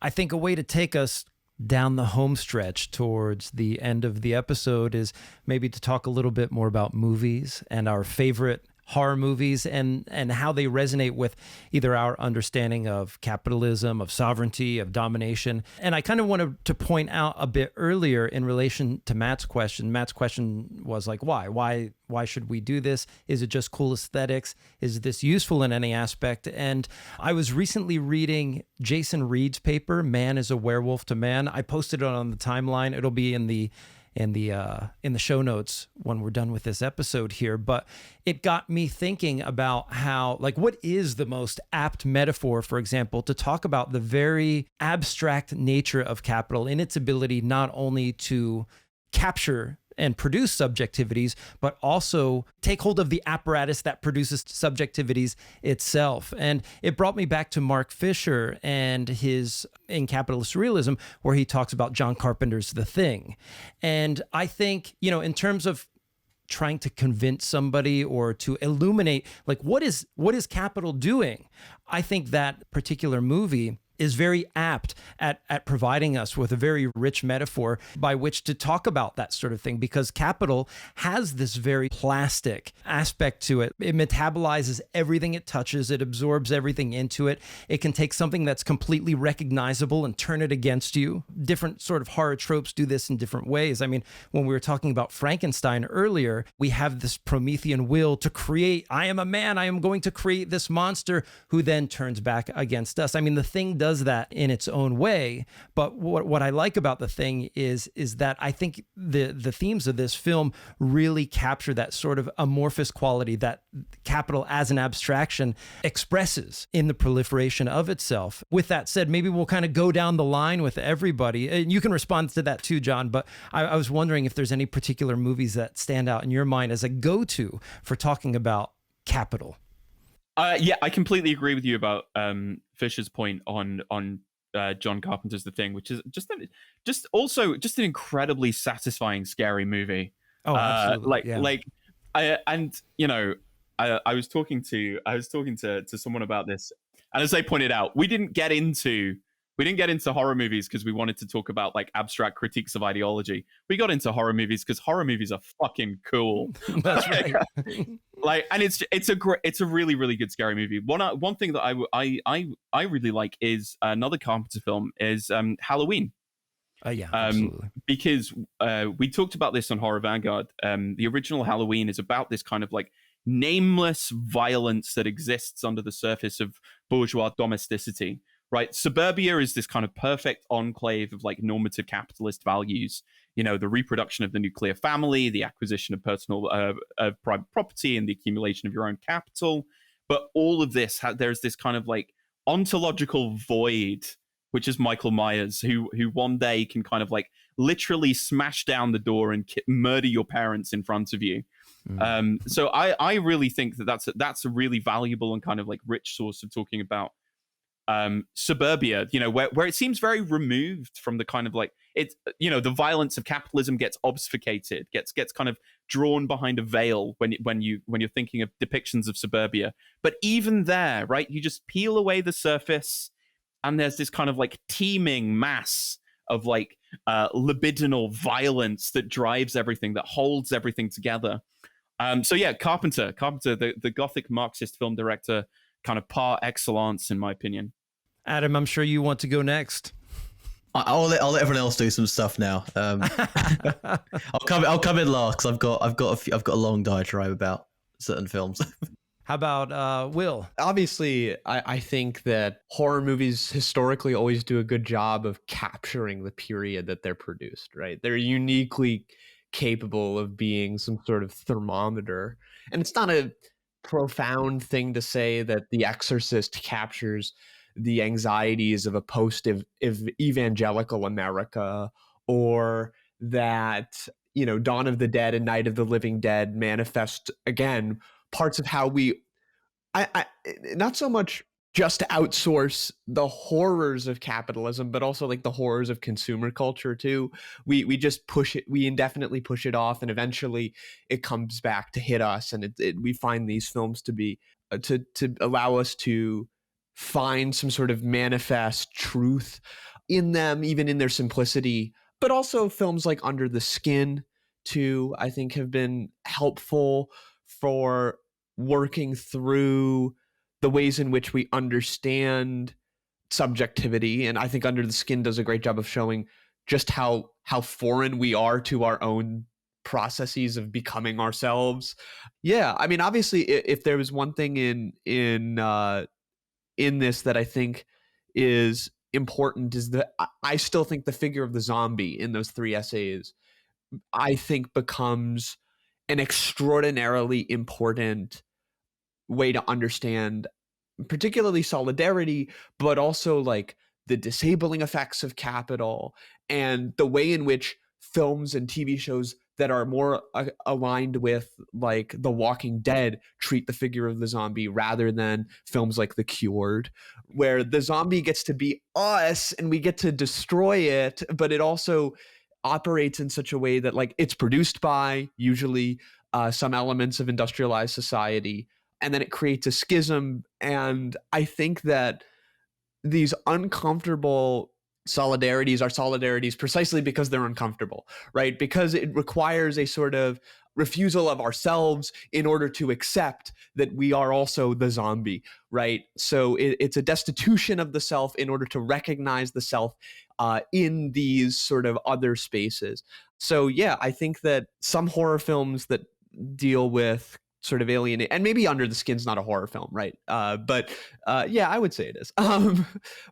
I think a way to take us down the home stretch towards the end of the episode is maybe to talk a little bit more about movies and our favorite horror movies and how they resonate with either our understanding of capitalism, of sovereignty, of domination. And I kind of wanted to point out a bit earlier in relation to Matt's question. Matt's question was like, why? Why should we do this? Is it just cool aesthetics? Is this useful in any aspect? And I was recently reading Jason Reed's paper, Man is a Werewolf to Man. I posted it on the timeline. It'll be in the show notes when we're done with this episode here, but it got me thinking about how, like, what is the most apt metaphor, for example, to talk about the very abstract nature of capital in its ability not only to capture and produce subjectivities, but also take hold of the apparatus that produces subjectivities itself. And it brought me back to Mark Fisher and his In Capitalist Realism, where he talks about John Carpenter's The Thing. And I think, in terms of trying to convince somebody or to illuminate, like, what is capital doing? I think that particular movie is very apt at providing us with a very rich metaphor by which to talk about that sort of thing, because capital has this very plastic aspect to it. It metabolizes everything it touches. It absorbs everything into it. It can take something that's completely recognizable and turn it against you. Different sort of horror tropes do this in different ways. I mean, when we were talking about Frankenstein earlier, we have this Promethean will to create, I am a man, I am going to create this monster who then turns back against us. I mean, The Thing does that in its own way, but what I like about The Thing is that I think the themes of this film really capture that sort of amorphous quality that capital as an abstraction expresses in the proliferation of itself. With that said, maybe we'll kind of go down the line with everybody, and you can respond to that too, John, but I was wondering if there's any particular movies that stand out in your mind as a go-to for talking about capital. Yeah, I completely agree with you about Fisher's point on John Carpenter's The Thing, which is just an incredibly satisfying, scary movie. Oh, absolutely. I was talking to someone about this, and as they pointed out, we didn't get into horror movies because we wanted to talk about like abstract critiques of ideology. We got into horror movies because horror movies are fucking cool. That's right. And it's a really, really good scary movie. One thing that I really like is another Carpenter film is Halloween. Yeah, absolutely. Because we talked about this on Horror Vanguard. The original Halloween is about this kind of like nameless violence that exists under the surface of bourgeois domesticity. Right, suburbia is this kind of perfect enclave of like normative capitalist values. The reproduction of the nuclear family, the acquisition of personal private property, and the accumulation of your own capital. But all of this, there's this kind of like ontological void, which is Michael Myers, who one day can kind of like literally smash down the door and murder your parents in front of you. So I really think that's a really valuable and kind of like rich source of talking about suburbia, where it seems very removed from the kind of like it's, the violence of capitalism gets obfuscated, gets kind of drawn behind a veil when you're thinking of depictions of suburbia. But even there, right, you just peel away the surface, and there's this kind of like teeming mass of like libidinal violence that drives everything, that holds everything together. So yeah, Carpenter, the Gothic Marxist film director, kind of par excellence, in my opinion. Adam, I'm sure you want to go next. I'll let everyone else do some stuff now. I'll come in last because I've got a long diatribe about certain films. How about Will? Obviously, I think that horror movies historically always do a good job of capturing the period that they're produced, right? They're uniquely capable of being some sort of thermometer. And it's not a profound thing to say that The Exorcist captures the anxieties of a post-evangelical America, or that, Dawn of the Dead and Night of the Living Dead manifest, again, parts of how I not so much just outsource the horrors of capitalism, but also like the horrors of consumer culture too. We just push it, we indefinitely push it off, and eventually it comes back to hit us, and we find these films to be to allow us to find some sort of manifest truth in them, even in their simplicity. But also films like Under the Skin too, I think, have been helpful for working through the ways in which we understand subjectivity. And I think Under the Skin does a great job of showing just how foreign we are to our own processes of becoming ourselves. Yeah, I mean, obviously, if there was one thing in this that I think is important, is that I still think the figure of the zombie in those three essays, I think, becomes an extraordinarily important way to understand particularly solidarity, but also like the disabling effects of capital, and the way in which films and TV shows that are more aligned with like The Walking Dead treat the figure of the zombie, rather than films like The Cured, where the zombie gets to be us and we get to destroy it, but it also operates in such a way that like it's produced by usually some elements of industrialized society, and then it creates a schism. And I think that these uncomfortable solidarities are solidarities precisely because they're uncomfortable, right? Because it requires a sort of refusal of ourselves in order to accept that we are also the zombie, right? So it's a destitution of the self in order to recognize the self in these sort of other spaces. So yeah, I think that some horror films that deal with sort of alien, and maybe Under the Skin's not a horror film, right? But yeah, I would say it is.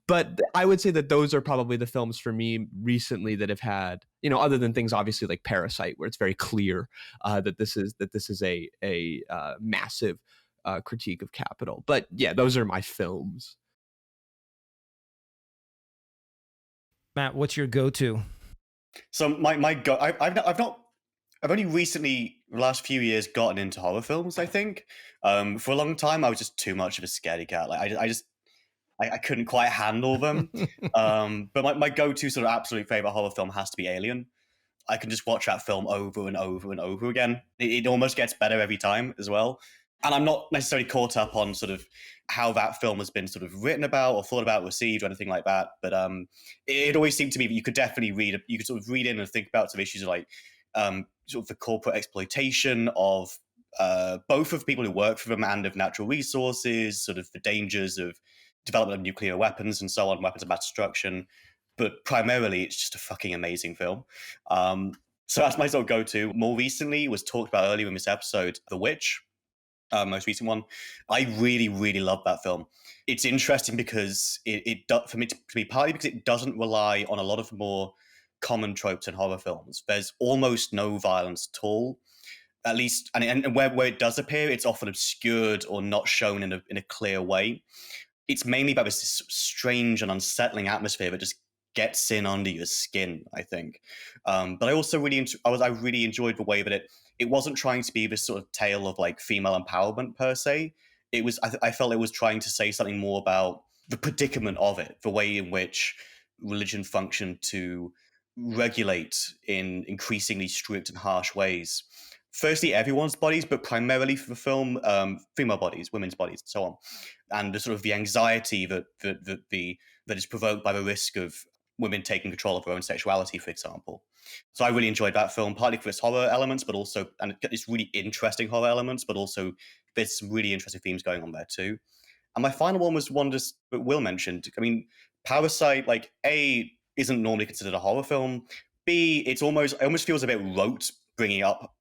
But I would say that those are probably the films for me recently that have had, you know, other than things obviously like Parasite, where it's very clear that this is a massive critique of capital. But yeah, those are my films. Matt, what's your go-to? So I've only recently, the last few years, gotten into horror films, I think. For a long time, I was just too much of a scaredy cat. Like, I couldn't quite handle them. But my go-to sort of absolute favorite horror film has to be Alien. I can just watch that film over and over and over again. It almost gets better every time as well. And I'm not necessarily caught up on sort of how that film has been sort of written about or thought about, received, or anything like that. But it always seemed to me that you could definitely you could sort of read in and think about some issues like sort of the corporate exploitation of both of people who work for them and of natural resources, sort of the dangers of development of nuclear weapons and so on, weapons of mass destruction. But primarily, it's just a fucking amazing film. So that's my sort of go-to. More recently, was talked about earlier in this episode, The Witch, most recent one. I really, really love that film. It's interesting because for me to be partly because it doesn't rely on a lot of more common tropes in horror films. There's almost no violence at all, at least, and where it does appear, it's often obscured or not shown in a clear way. It's mainly about this strange and unsettling atmosphere that just gets in under your skin, I think. But I also I really enjoyed the way that it wasn't trying to be this sort of tale of like female empowerment per se. It was I felt it was trying to say something more about the predicament of it, the way in which religion functioned to regulate in increasingly strict and harsh ways. Firstly, everyone's bodies, but primarily for the film, female bodies, women's bodies, and so on, and the sort of the anxiety that is provoked by the risk of women taking control of their own sexuality, for example. So I really enjoyed that film, partly for its horror elements, but also, and it's really interesting horror elements, but also there's some really interesting themes going on there too. And my final one was one that Will mentioned. I mean, Parasite, like A, isn't normally considered a horror film. B, it almost feels a bit rote bringing up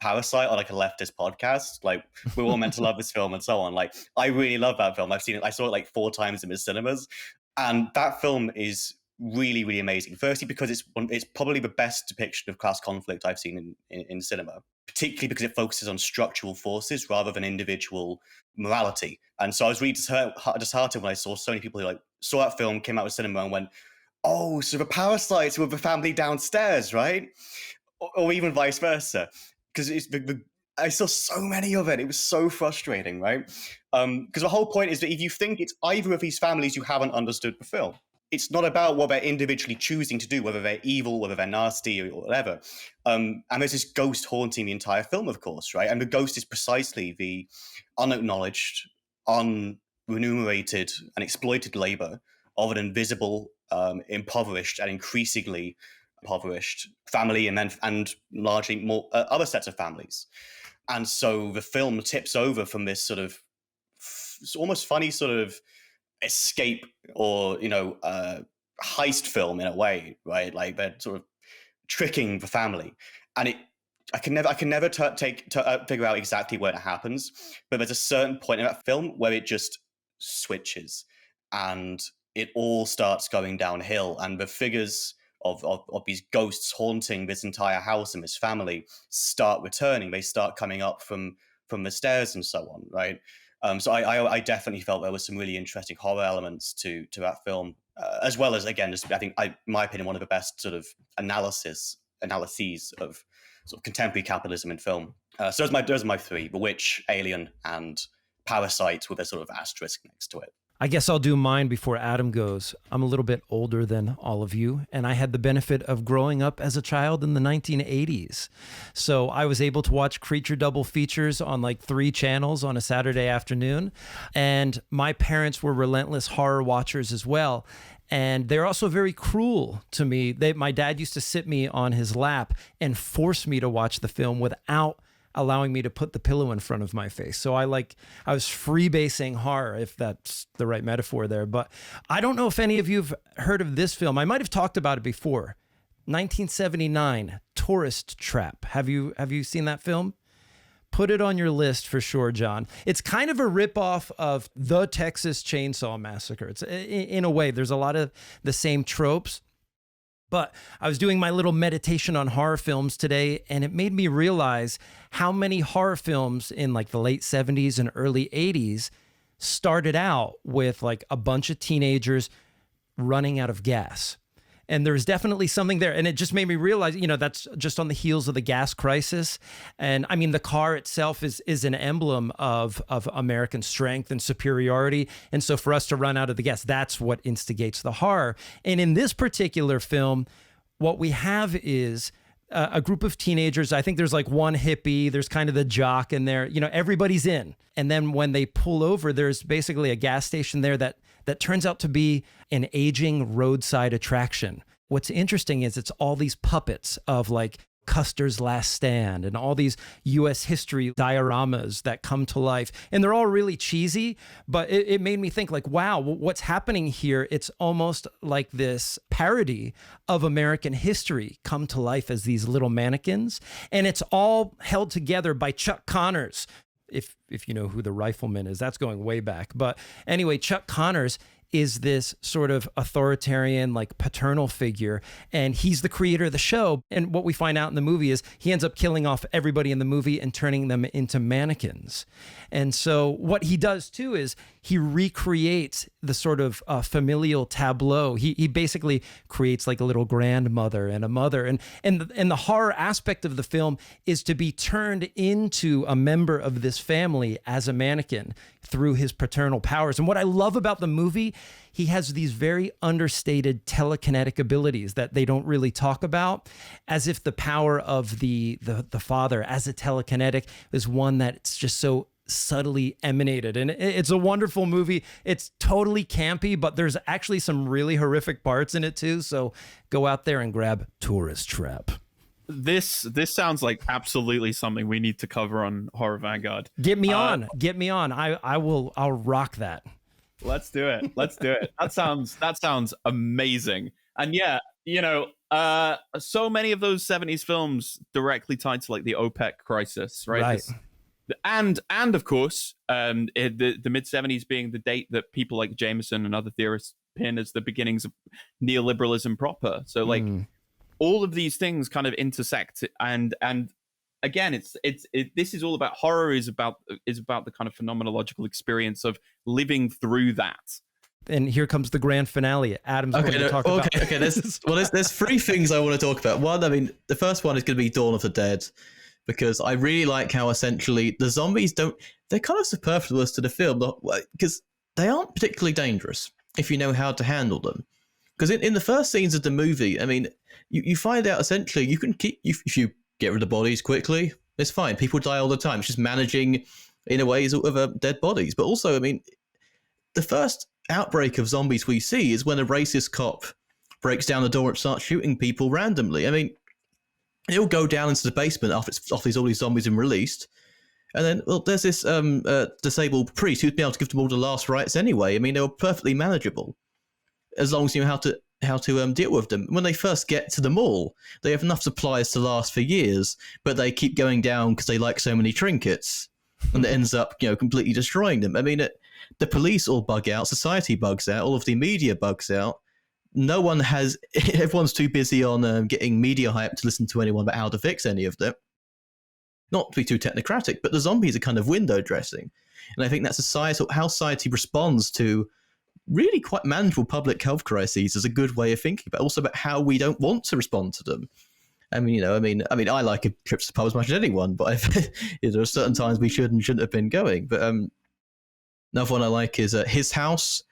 Parasite on like a leftist podcast. Like, we're all meant to love this film and so on. Like, I really love that film. I've seen it. I saw it like 4 times in the cinemas, and that film is really, really amazing. Firstly, because it's probably the best depiction of class conflict I've seen in cinema, particularly because it focuses on structural forces rather than individual morality. And so I was really disheartened when I saw so many people who like saw that film, came out of cinema and went, "Oh, so the parasites were the family downstairs, right?" Or even vice versa. Because it's I saw so many of it. It was so frustrating, right? Because the whole point is that if you think it's either of these families, you haven't understood the film. It's not about what they're individually choosing to do, whether they're evil, whether they're nasty, or whatever. And there's this ghost haunting the entire film, of course, right? And the ghost is precisely the unacknowledged, unremunerated, and exploited labor of an invisible, impoverished, and increasingly impoverished family, and largely more other sets of families. And so the film tips over from this sort of almost funny sort of escape or heist film in a way, right? Like they're sort of tricking the family, and I can never figure out exactly where it happens, but there's a certain point in that film where it just switches and it all starts going downhill, and the figures of these ghosts haunting this entire house and this family start returning. They start coming up from the stairs and so on, right? So I definitely felt there was some really interesting horror elements to that film, as well as, again, just, I think, in my opinion, one of the best sort of analyses of sort of contemporary capitalism in film. So those are my three: The Witch, Alien, and Parasite, with a sort of asterisk next to it. I guess I'll do mine before Adam goes. I'm a little bit older than all of you, and I had the benefit of growing up as a child in the 1980s. So I was able to watch Creature double features on like 3 channels on a Saturday afternoon. And my parents were relentless horror watchers as well. And they're also very cruel to me. My dad used to sit me on his lap and force me to watch the film without allowing me to put the pillow in front of my face. So I was freebasing horror, if that's the right metaphor there. But I don't know if any of you have heard of this film. I might have talked about it before. 1979, Tourist Trap. Have you seen that film? Put it on your list for sure, John. It's kind of a ripoff of the Texas Chainsaw Massacre. It's in a way, there's a lot of the same tropes. But I was doing my little meditation on horror films today, and it made me realize how many horror films in like the late 70s and early 80s started out with like a bunch of teenagers running out of gas. And there's definitely something there. And it just made me realize, that's just on the heels of the gas crisis. And I mean, the car itself is an emblem of American strength and superiority. And so for us to run out of the gas, that's what instigates the horror. And in this particular film, what we have is a group of teenagers. I think there's like one hippie, there's kind of the jock in there, everybody's in. And then when they pull over, there's basically a gas station there that turns out to be an aging roadside attraction. What's interesting is it's all these puppets of like Custer's Last Stand and all these U.S. history dioramas that come to life. And they're all really cheesy, but it made me think like, wow, what's happening here? It's almost like this parody of American history come to life as these little mannequins. And it's all held together by Chuck Connors. If you know who the Rifleman is, that's going way back. But anyway, Chuck Connors is this sort of authoritarian, like paternal figure, and he's the creator of the show. And what we find out in the movie is he ends up killing off everybody in the movie and turning them into mannequins. And so what he does too is he recreates the sort of familial tableau. He basically creates like a little grandmother and a mother. And the horror aspect of the film is to be turned into a member of this family as a mannequin through his paternal powers. And what I love about the movie, he has these very understated telekinetic abilities that they don't really talk about, as if the power of the father as a telekinetic is one that's just so subtly emanated. And it's a wonderful movie. It's totally campy, but there's actually some really horrific parts in it too. So go out there and grab Tourist Trap. This sounds like absolutely something we need to cover on Horror Vanguard. Get me on. I'll rock that. Let's do it. That sounds amazing. And yeah, so many of those 70s films directly tied to like the OPEC crisis, right? And of course, the mid 70s being the date that people like Jameson and other theorists pin as the beginnings of neoliberalism proper. So like all of these things kind of intersect, and again, this is all about horror. Is about the kind of phenomenological experience of living through that. And here comes the grand finale. Adam's going to talk about. Okay. There's 3 things I want to talk about. One, I mean, the first one is going to be Dawn of the Dead, because I really like how essentially the zombies they're kind of superfluous to the film because they aren't particularly dangerous if you know how to handle them. Because in the first scenes of the movie, I mean, you find out essentially you can if you get rid of the bodies quickly, it's fine. People die all the time. It's just managing in a way sort of dead bodies. But also, I mean, the first outbreak of zombies we see is when a racist cop breaks down the door and starts shooting people randomly. I mean, he'll go down into the basement after all these zombies have been released. And then, well, there's this disabled priest who's been able to give them all the last rites anyway. I mean, they were perfectly manageable as long as you know how to deal with them. When they first get to the mall, they have enough supplies to last for years, but they keep going down because they like so many trinkets, and it ends up, completely destroying them. I mean, the police all bug out, society bugs out, all of the media bugs out. Everyone's too busy on getting media hype to listen to anyone about how to fix any of them. Not to be too technocratic, but the zombies are kind of window dressing. And I think that's how society responds to really quite manageable public health crises is a good way of thinking, but also about how we don't want to respond to them. I mean, I like a trip to the pub as much as anyone, but there are certain times we should and shouldn't have been going. But another one I like is His House.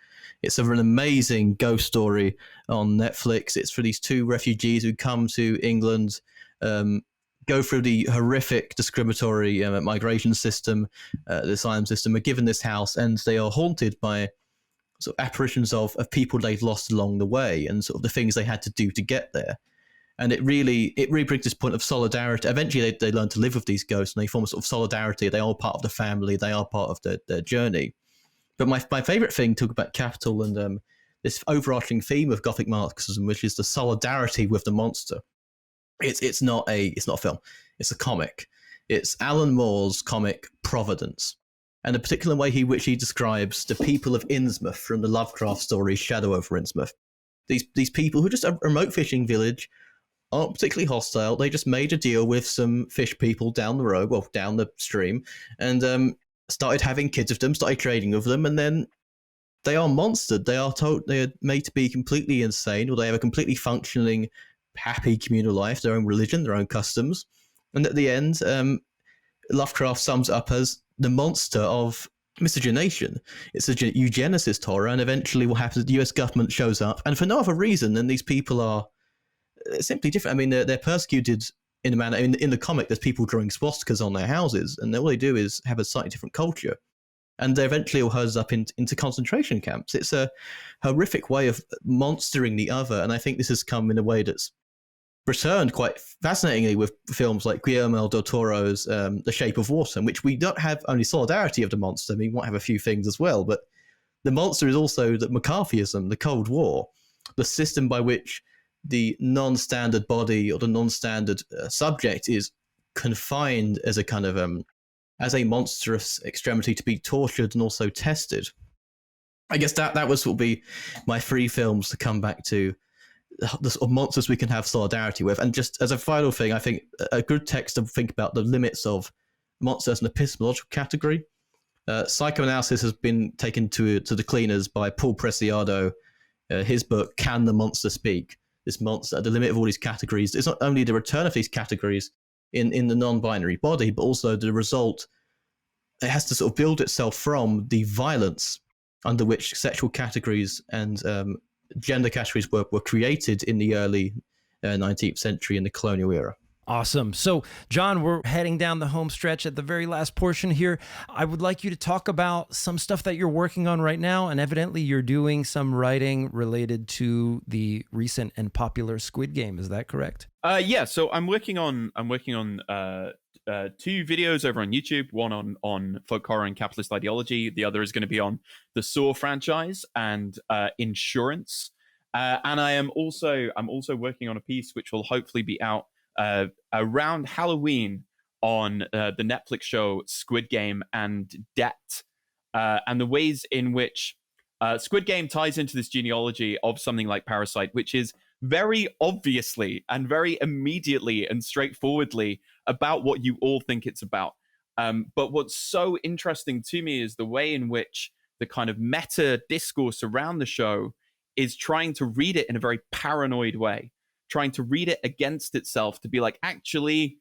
It's an amazing ghost story on Netflix. It's for these two refugees who come to England, go through the horrific discriminatory migration system, the asylum system, are given this house, and they are haunted by sort of apparitions of people they've lost along the way and sort of the things they had to do to get there. And it really brings this point of solidarity. Eventually they learn to live with these ghosts and they form a sort of solidarity. They are part of the family. They are part of their journey. But my favourite thing, talk about capital and this overarching theme of Gothic Marxism, which is the solidarity with the monster. It's not a film. It's a comic. It's Alan Moore's comic Providence. And the particular way which he describes the people of Innsmouth from the Lovecraft story Shadow over Innsmouth. These people who are just a remote fishing village, aren't particularly hostile. They just made a deal with some fish people down the road, down the stream, and started having kids with them, started trading with them, and then they are monstered. They are made to be completely insane, or they have a completely functioning, happy communal life, their own religion, their own customs. And at the end, Lovecraft sums it up as the monster of miscegenation. It's a eugenicist horror, and eventually what happens is the US government shows up, and for no other reason than these people are simply different. I mean, they're persecuted in a manner. In the comic, there's people drawing swastikas on their houses, and all they do is have a slightly different culture. And they eventually all herded up into concentration camps. It's a horrific way of monstering the other, and I think this has come in a way that's returned quite fascinatingly with films like Guillermo del Toro's The Shape of Water, in which we don't have only solidarity of the monster. I mean, we might have a few things as well, but the monster is also the McCarthyism, the Cold War, the system by which the non-standard body or the non-standard subject is confined as a kind of as a monstrous extremity to be tortured and also tested. I guess that was what will be my three films to come back to, the sort of monsters we can have solidarity with. And just as a final thing, I think a good text to think about the limits of monsters as an epistemological category. Psychoanalysis has been taken to the cleaners by Paul Preciado. His book, Can the Monster Speak? This monster at the limit of all these categories. It's not only the return of these categories in the non-binary body, but also the result. It has to sort of build itself from the violence under which sexual categories and gender categories were created in the early 19th century in the colonial era. Awesome. So, John, we're heading down the home stretch at the very last portion here. I would like you to talk about some stuff that you're working on right now, and evidently you're doing some writing related to the recent and popular Squid Game. Is that correct? Yeah. So I'm working on two videos over on YouTube. One on folk horror and capitalist ideology. The other is going to be on the Saw franchise and insurance. And I'm also working on a piece which will hopefully be out around Halloween on the Netflix show Squid Game and debt, and the ways in which Squid Game ties into this genealogy of something like Parasite, which is very obviously and very immediately and straightforwardly about what you all think it's about. But what's so interesting to me is the way in which the kind of meta discourse around the show is trying to read it in a very paranoid way, trying to read it against itself, to be like, actually,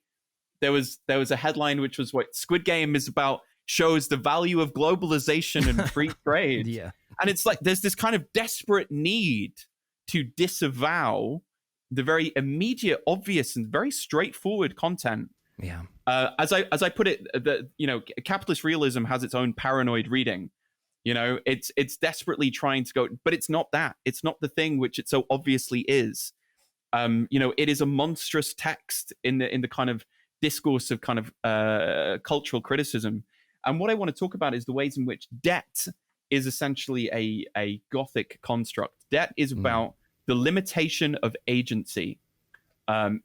there was a headline which was what Squid Game is about, shows the value of globalization and free trade. Yeah. And it's like there's this kind of desperate need to disavow the very immediate, obvious, and very straightforward content. Yeah. As I put it, capitalist realism has its own paranoid reading. It's desperately trying to go, but it's not that. It's not the thing which it so obviously is. It is a monstrous text in the kind of discourse of kind of cultural criticism. And what I want to talk about is the ways in which debt is essentially a Gothic construct. Debt is about the limitation of agency.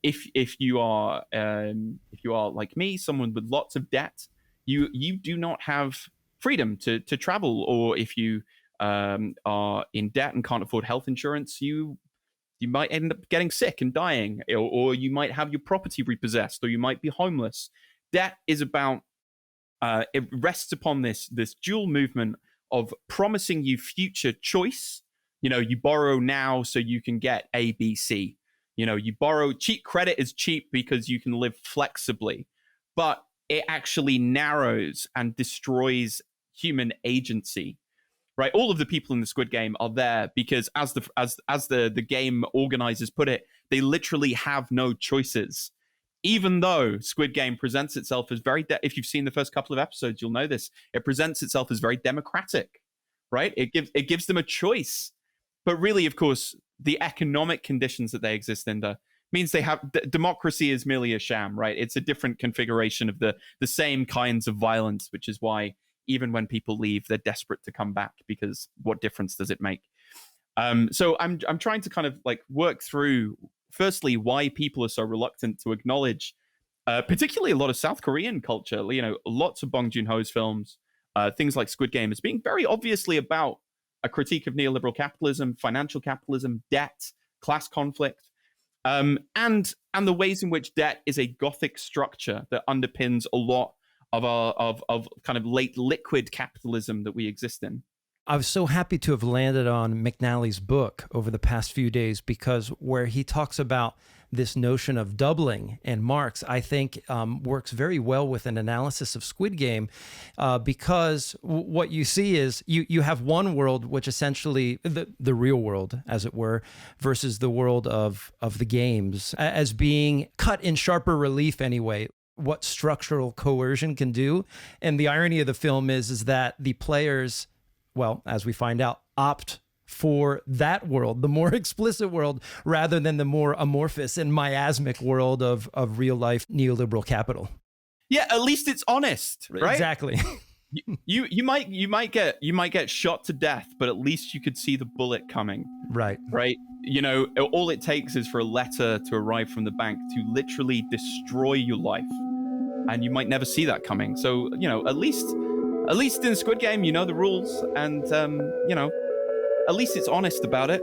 If you are like me, someone with lots of debt, you do not have freedom to travel, or if you are in debt and can't afford health insurance, you might end up getting sick and dying, or you might have your property repossessed, or you might be homeless. Debt is about it rests upon this dual movement of promising you future choice. You borrow now so you can get A, B, C. You borrow. Cheap credit is cheap because you can live flexibly, but it actually narrows and destroys human agency. Right? All of the people in the Squid Game are there because, as the game organizers put it, they literally have no choices. Even though Squid Game presents itself as if you've seen the first couple of episodes, you'll know this. It presents itself as very democratic, right? It gives them a choice, but really, of course, the economic conditions that they exist under means they have democracy is merely a sham, right? It's a different configuration of the same kinds of violence, which is why even when people leave, they're desperate to come back, because what difference does it make? So I'm trying to kind of like work through, firstly, why people are so reluctant to acknowledge, particularly a lot of South Korean culture, lots of Bong Joon-ho's films, things like Squid Game, as being very obviously about a critique of neoliberal capitalism, financial capitalism, debt, class conflict, and the ways in which debt is a Gothic structure that underpins a lot of kind of late liquid capitalism that we exist in. I was so happy to have landed on McNally's book over the past few days, because where he talks about this notion of doubling, and Marx, I think, works very well with an analysis of Squid Game, because what you see is you have one world, which essentially the real world, as it were, versus the world of the games, as being cut in sharper relief anyway. What structural coercion can do. And the irony of the film is that the players, well, as we find out, opt for that world, the more explicit world, rather than the more amorphous and miasmic world of real life neoliberal capital. Yeah, at least it's honest, right? Exactly. you might get shot to death, but at least you could see the bullet coming. Right. All it takes is for a letter to arrive from the bank to literally destroy your life, and you might never see that coming. So at least in Squid Game, you know the rules, and at least it's honest about it.